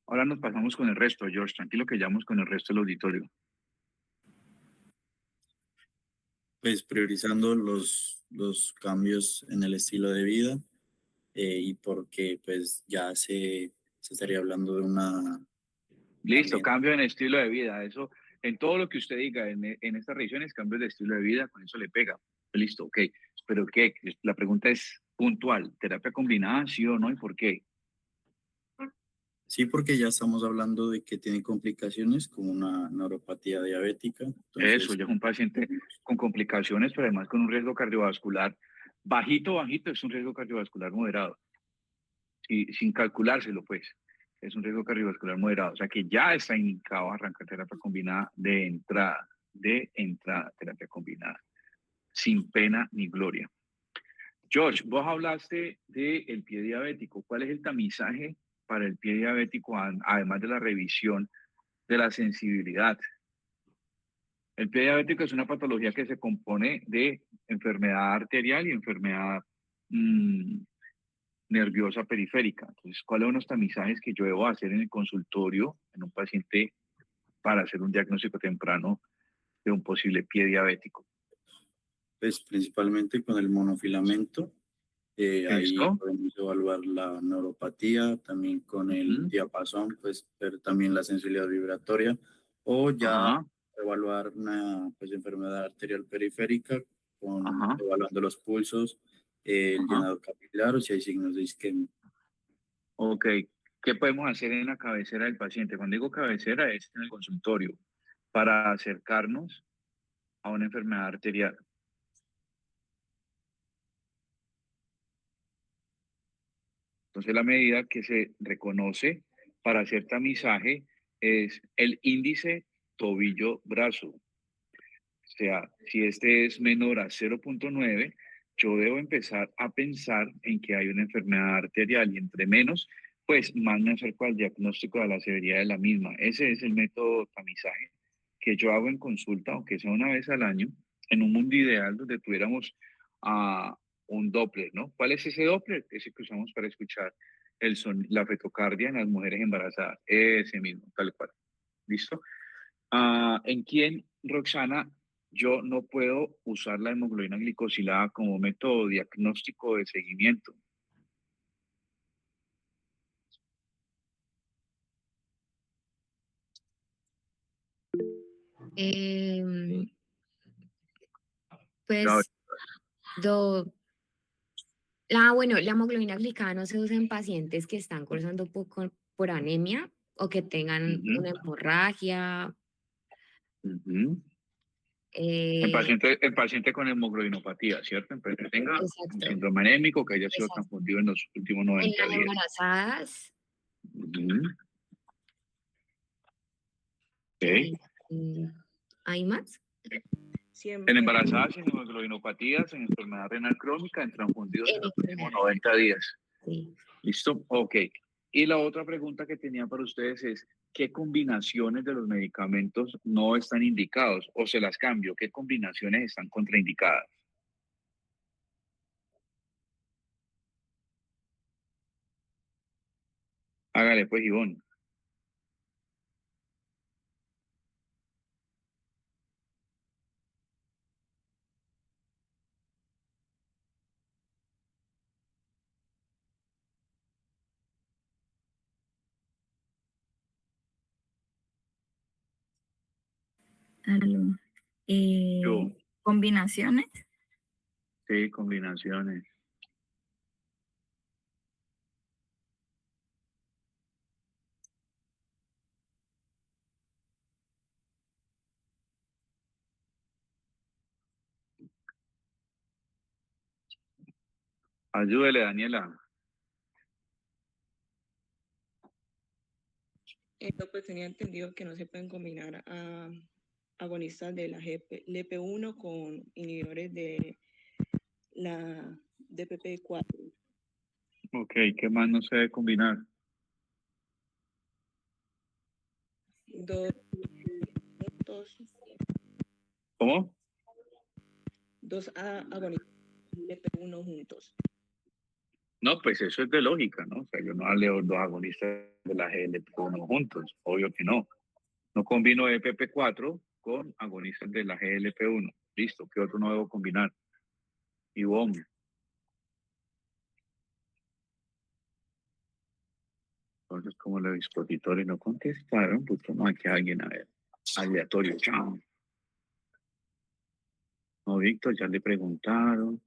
Ahora nos pasamos con el resto, George. Tranquilo que ya vamos con el resto del auditorio. Pues priorizando los cambios en el estilo de vida y porque pues ya se estaría hablando de una... Listo, también, cambio en estilo de vida. Eso, en todo lo que usted diga en estas revisiones, cambios de estilo de vida, con eso le pega. Listo, ok. Pero ¿qué? La pregunta es puntual. ¿Terapia combinada, sí o no? ¿Y por qué? Sí, porque ya estamos hablando de que tiene complicaciones como una neuropatía diabética. Entonces, Eso, ya es un paciente con complicaciones, pero además con un riesgo cardiovascular bajito, es un riesgo cardiovascular moderado. Sin calculárselo, pues. Es un riesgo cardiovascular moderado. O sea que ya está indicado arrancar terapia combinada de entrada, terapia combinada. Sin pena ni gloria. George, vos hablaste del pie diabético. ¿Cuál es el tamizaje para el pie diabético, además de la revisión de la sensibilidad? El pie diabético es una patología que se compone de enfermedad arterial y enfermedad nerviosa periférica. Entonces, ¿cuáles son los tamizajes que yo debo hacer en el consultorio en un paciente para hacer un diagnóstico temprano de un posible pie diabético? pues principalmente con el monofilamento. Ahí ¿Listo? podemos evaluar la neuropatía, también con el diapasón, pues ver también la sensibilidad vibratoria, o ya evaluar una pues, enfermedad arterial periférica, evaluando los pulsos, el llenado capilar o si hay signos de isquemia. Ok, ¿qué podemos hacer en la cabecera del paciente? Cuando digo cabecera es en el consultorio, para acercarnos a una enfermedad arterial. Entonces la medida que se reconoce para hacer tamizaje es el índice tobillo-brazo. O sea, si este es menor a 0.9, yo debo empezar a pensar en que hay una enfermedad arterial y entre menos, pues más me acerco al diagnóstico de la severidad de la misma. Ese es el método de tamizaje que yo hago en consulta, aunque sea una vez al año, en un mundo ideal donde tuviéramos un Doppler, ¿no? ¿Cuál es ese Doppler? Ese que usamos para escuchar la fetocardia en las mujeres embarazadas. Ese mismo, tal cual. ¿Listo? ¿En quién, Roxana, yo no puedo usar la hemoglobina glicosilada como método diagnóstico de seguimiento? Pues, bueno, la hemoglobina glicada no se usa en pacientes que están cursando por anemia o que tengan una hemorragia. El paciente con hemoglobinopatía, ¿cierto? Que tenga un síndrome anémico que haya sido transfundido en los últimos 90 días. En las embarazadas. ¿Hay más? En embarazadas, en hemoglobinopatías, en enfermedad renal crónica, en transfundidos en los últimos 90 días. Sí. ¿Listo? Ok. Y la otra pregunta que tenía para ustedes es, ¿qué combinaciones de los medicamentos no están indicados? O se las cambio, ¿qué combinaciones están contraindicadas? Hágale pues, Ivonne. Aló. Yo, Combinaciones. sí, combinaciones. Ayúdele, Daniela. Pues tenía entendido que no se pueden combinar a agonistas de la LP1 con inhibidores de la DPP4. Ok, ¿qué más no se debe combinar? Dos juntos, ¿Cómo? dos agonistas de LP1 juntos. No, pues eso es de lógica, ¿no? O sea, yo no leo dos agonistas de la GLP-1 juntos, obvio que no. No combino EPP4 con agonistas de la GLP-1. Listo, ¿qué otro no debo combinar? Ivonne. Entonces, como los expositores no contestaron, pues no que alguien a ver. Aleatorio, chao. No, Víctor, ya le preguntaron.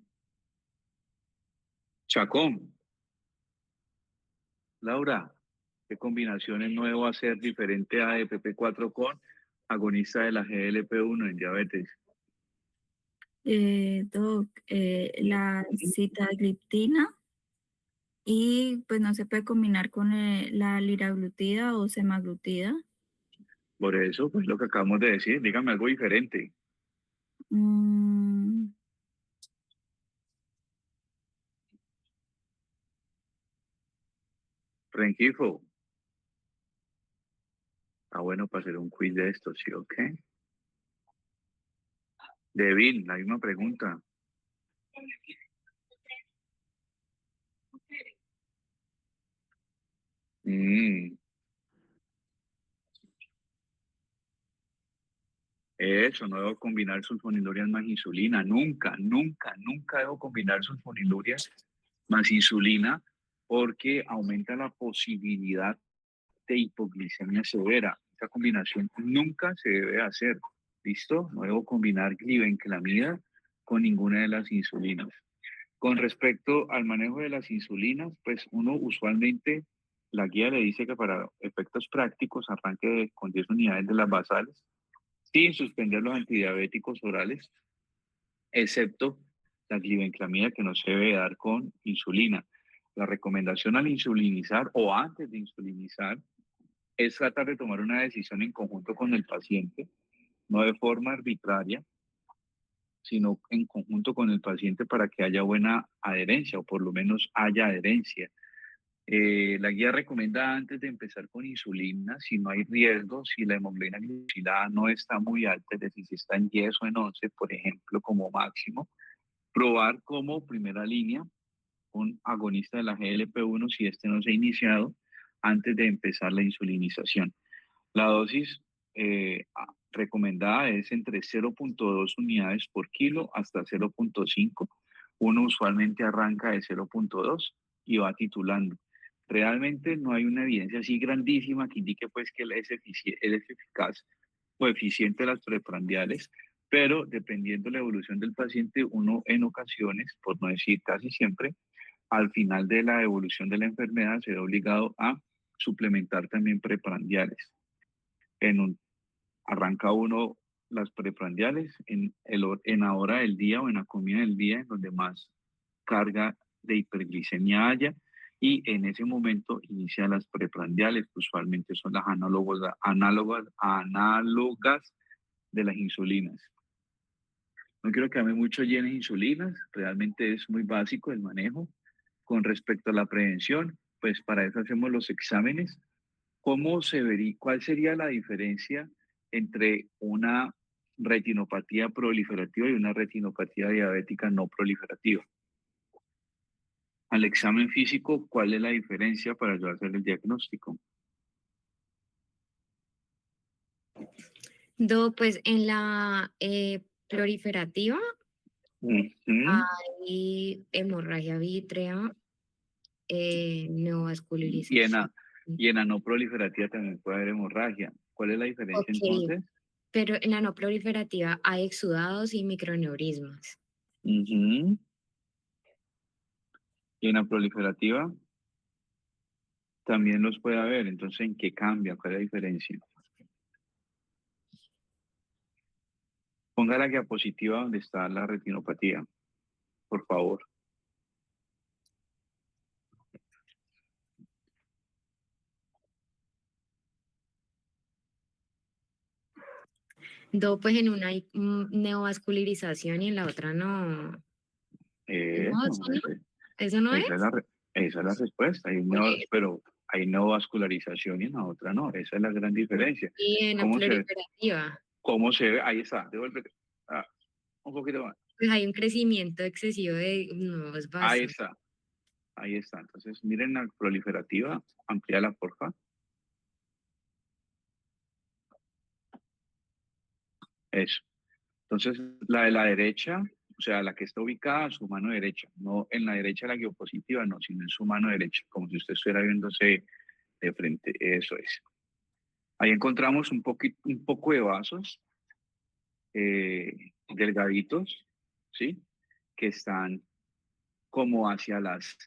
Chacón. Laura, ¿qué combinaciones no debo hacer diferente a EPP4 con agonista de la GLP-1 en diabetes? Doc, la sitagliptina y pues no se puede combinar con la liraglutida o semaglutida. Por eso, pues lo que acabamos de decir, dígame algo diferente. Mm, Rengifo. Ah, bueno, para hacer un quiz de esto, ¿sí? ¿Ok? Devin, la misma pregunta. Mm, eso, no debo combinar sulfonilurias más insulina. Nunca, nunca, nunca debo combinar sulfonilurias más insulina porque aumenta la posibilidad de hipoglicemia severa. Esta combinación nunca se debe hacer. ¿Listo? No debo combinar glibenclamida con ninguna de las insulinas. Con respecto al manejo de las insulinas, pues uno usualmente, la guía le dice que para efectos prácticos arranque con 10 unidades de las basales, sin suspender los antidiabéticos orales, excepto la glibenclamida que no se debe dar con insulina. La recomendación al insulinizar o antes de insulinizar es tratar de tomar una decisión en conjunto con el paciente, no de forma arbitraria, sino en conjunto con el paciente para que haya buena adherencia o por lo menos haya adherencia. La guía recomienda antes de empezar con insulina, si no hay riesgo, si la hemoglobina glicosilada no está muy alta, es decir, si está en 10 o en 11, por ejemplo, como máximo, probar como primera línea un agonista de la GLP-1 si este no se ha iniciado antes de empezar la insulinización. La dosis recomendada es entre 0.2 unidades por kilo hasta 0.5. Uno usualmente arranca de 0.2 y va titulando. Realmente no hay una evidencia así grandísima que indique pues que es eficaz o eficiente las preprandiales, pero dependiendo de la evolución del paciente, uno en ocasiones, por no decir casi siempre, al final de la evolución de la enfermedad se ve obligado a suplementar también preprandiales. Arranca uno las preprandiales en la hora del día o en la comida del día, en donde más carga de hiperglicemia haya, y en ese momento inicia las preprandiales, que usualmente son las análogas de las insulinas. No quiero que hable mucho llenes insulinas, realmente es muy básico el manejo. Con respecto a la prevención, pues para eso hacemos los exámenes. ¿Cuál sería la diferencia entre una retinopatía proliferativa y una retinopatía diabética no proliferativa? Al examen físico, ¿cuál es la diferencia para yo hacer el diagnóstico? Pues en la proliferativa Ujú. hay hemorragia vítrea, Y en, neovascularización. y en la no proliferativa también puede haber hemorragia. ¿Cuál es la diferencia Ok, entonces? pero en la no proliferativa hay exudados y microneurismas. Ujú. Y en la proliferativa también los puede haber. Entonces, ¿en qué cambia? ¿Cuál es la diferencia? Ponga la diapositiva donde está la retinopatía, por favor. Pues en una hay neovascularización y en la otra no. No, Eso, ¿eso no es? esa es la respuesta. Pues, Pero hay neovascularización y en la otra no. Esa es la gran diferencia. y en la ¿Cómo se ve? proliferativa, ¿Cómo se ve? Ahí está. Devuélvete. Ah, un poquito más. pues hay un crecimiento excesivo de nuevos Ahí vasos. está. Ahí está. Entonces, miren la proliferativa. Amplíala, porfa. Eso. Entonces, la de la derecha, o sea, la que está ubicada a su mano derecha, no en la derecha de la diapositiva, no, sino en su mano derecha, como si usted estuviera viéndose de frente. Eso es. Ahí encontramos un poco de vasos delgaditos, ¿sí? Que están como hacia las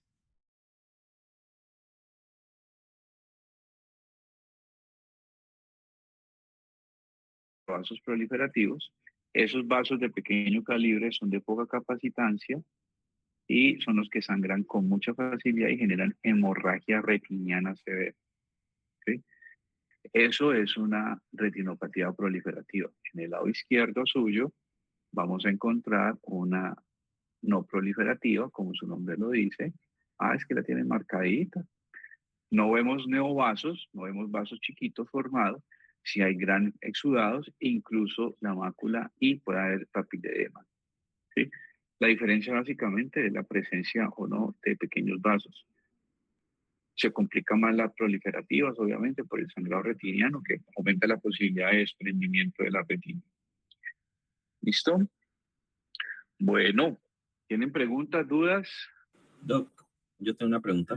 vasos proliferativos. Esos vasos de pequeño calibre son de poca capacitancia y son los que sangran con mucha facilidad y generan hemorragia retiniana severa, ¿sí? Eso es una retinopatía proliferativa. En el lado izquierdo suyo vamos a encontrar una no proliferativa, como su nombre lo dice. Ah, es que la tiene marcadita. No vemos neovasos, no vemos vasos chiquitos formados, si hay gran exudados, incluso la mácula y puede haber papiledema, ¿sí? La diferencia básicamente es la presencia o no de pequeños vasos. Se complica más las proliferativas, obviamente, por el sangrado retiniano, que aumenta la posibilidad de desprendimiento de la retina. ¿Listo? Bueno, ¿tienen preguntas, dudas? Doc, yo tengo una pregunta.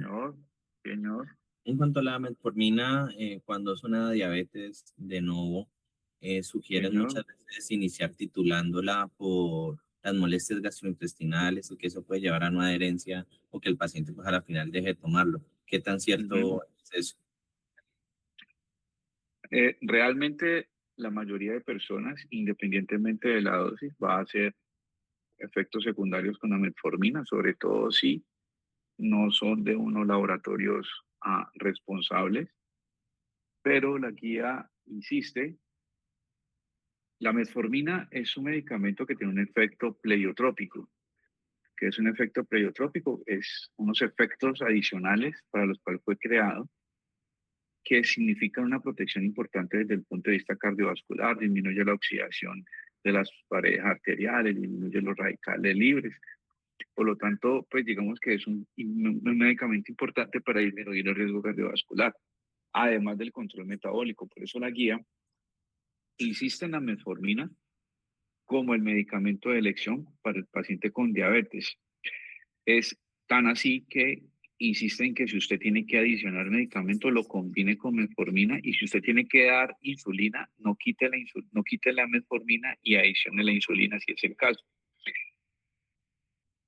Señor. En cuanto a la metformina, cuando es una diabetes de nuevo, sugieren Señor. muchas veces iniciar titulándola por las molestias gastrointestinales y que eso puede llevar a una adherencia o que el paciente pues a la final deje de tomarlo. ¿Qué tan cierto es eso? Realmente la mayoría de personas, independientemente de la dosis, va a hacer efectos secundarios con la metformina, sobre todo si no son de unos laboratorios responsables, pero la guía insiste, la metformina es un medicamento que tiene un efecto pleiotrópico. ¿Que es un efecto pleiotrópico? Es unos efectos adicionales para los cuales fue creado, que significan una protección importante desde el punto de vista cardiovascular, disminuye la oxidación de las paredes arteriales, disminuye los radicales libres. Por lo tanto, pues digamos que es un medicamento importante para disminuir el riesgo cardiovascular, además del control metabólico. Por eso la guía insiste en la metformina como el medicamento de elección para el paciente con diabetes. Es tan así que insiste en que si usted tiene que adicionar medicamento, lo combine con metformina, y si usted tiene que dar insulina, no quite la metformina y adicione la insulina si es el caso.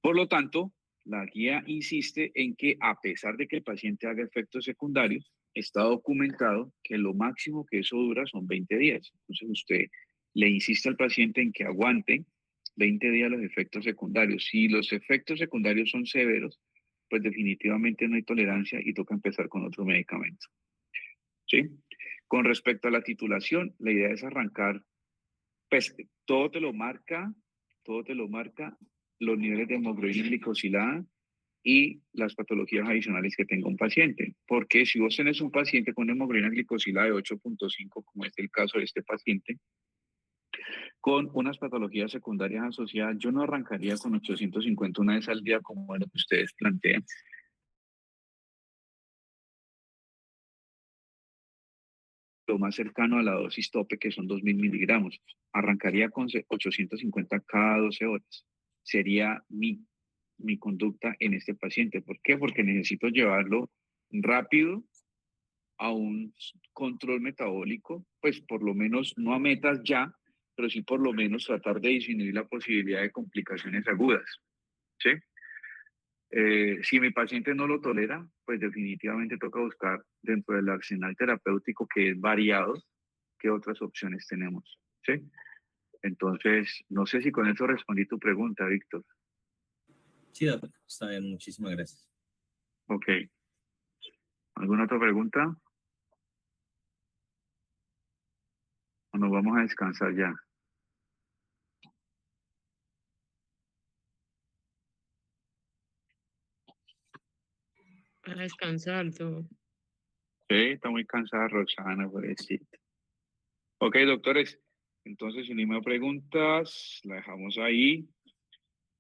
Por lo tanto, la guía insiste en que a pesar de que el paciente haga efectos secundarios, está documentado que lo máximo que eso dura son 20 días. Entonces usted le insiste al paciente en que aguante 20 días los efectos secundarios. Si los efectos secundarios son severos, pues definitivamente no hay tolerancia y toca empezar con otro medicamento. ¿Sí? Con respecto a la titulación, la idea es arrancar, pues todo te lo marca los niveles de hemoglobina glicosilada y las patologías adicionales que tenga un paciente. Porque si vos tenés un paciente con hemoglobina glicosilada de 8.5, como es el caso de este paciente, con unas patologías secundarias asociadas, yo no arrancaría con 850 una vez al día como es lo que ustedes plantean. Lo más cercano a la dosis tope, que son 2.000 miligramos. Arrancaría con 850 cada 12 horas. Sería mi conducta en este paciente. ¿Por qué? Porque necesito llevarlo rápido a un control metabólico, pues por lo menos no a metas ya, pero sí por lo menos tratar de disminuir la posibilidad de complicaciones agudas. ¿Sí? Si mi paciente no lo tolera, pues definitivamente toca buscar dentro del arsenal terapéutico, que es variado, qué otras opciones tenemos. ¿Sí? Entonces, no sé si con eso respondí tu pregunta, Víctor. Sí, doctor, está bien, muchísimas gracias. Ok. ¿Alguna otra pregunta? ¿O nos vamos a descansar ya? A descansar, todo. Sí, está muy cansada Roxana, pobrecita. Ok, doctores. Entonces, si no hay más preguntas, la dejamos ahí.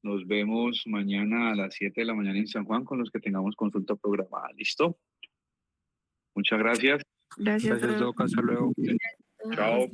Nos vemos mañana a las 7 de la mañana en San Juan con los que tengamos consulta programada. ¿Listo? Muchas gracias. Gracias, Gracias, Doc. Hasta luego. Chao.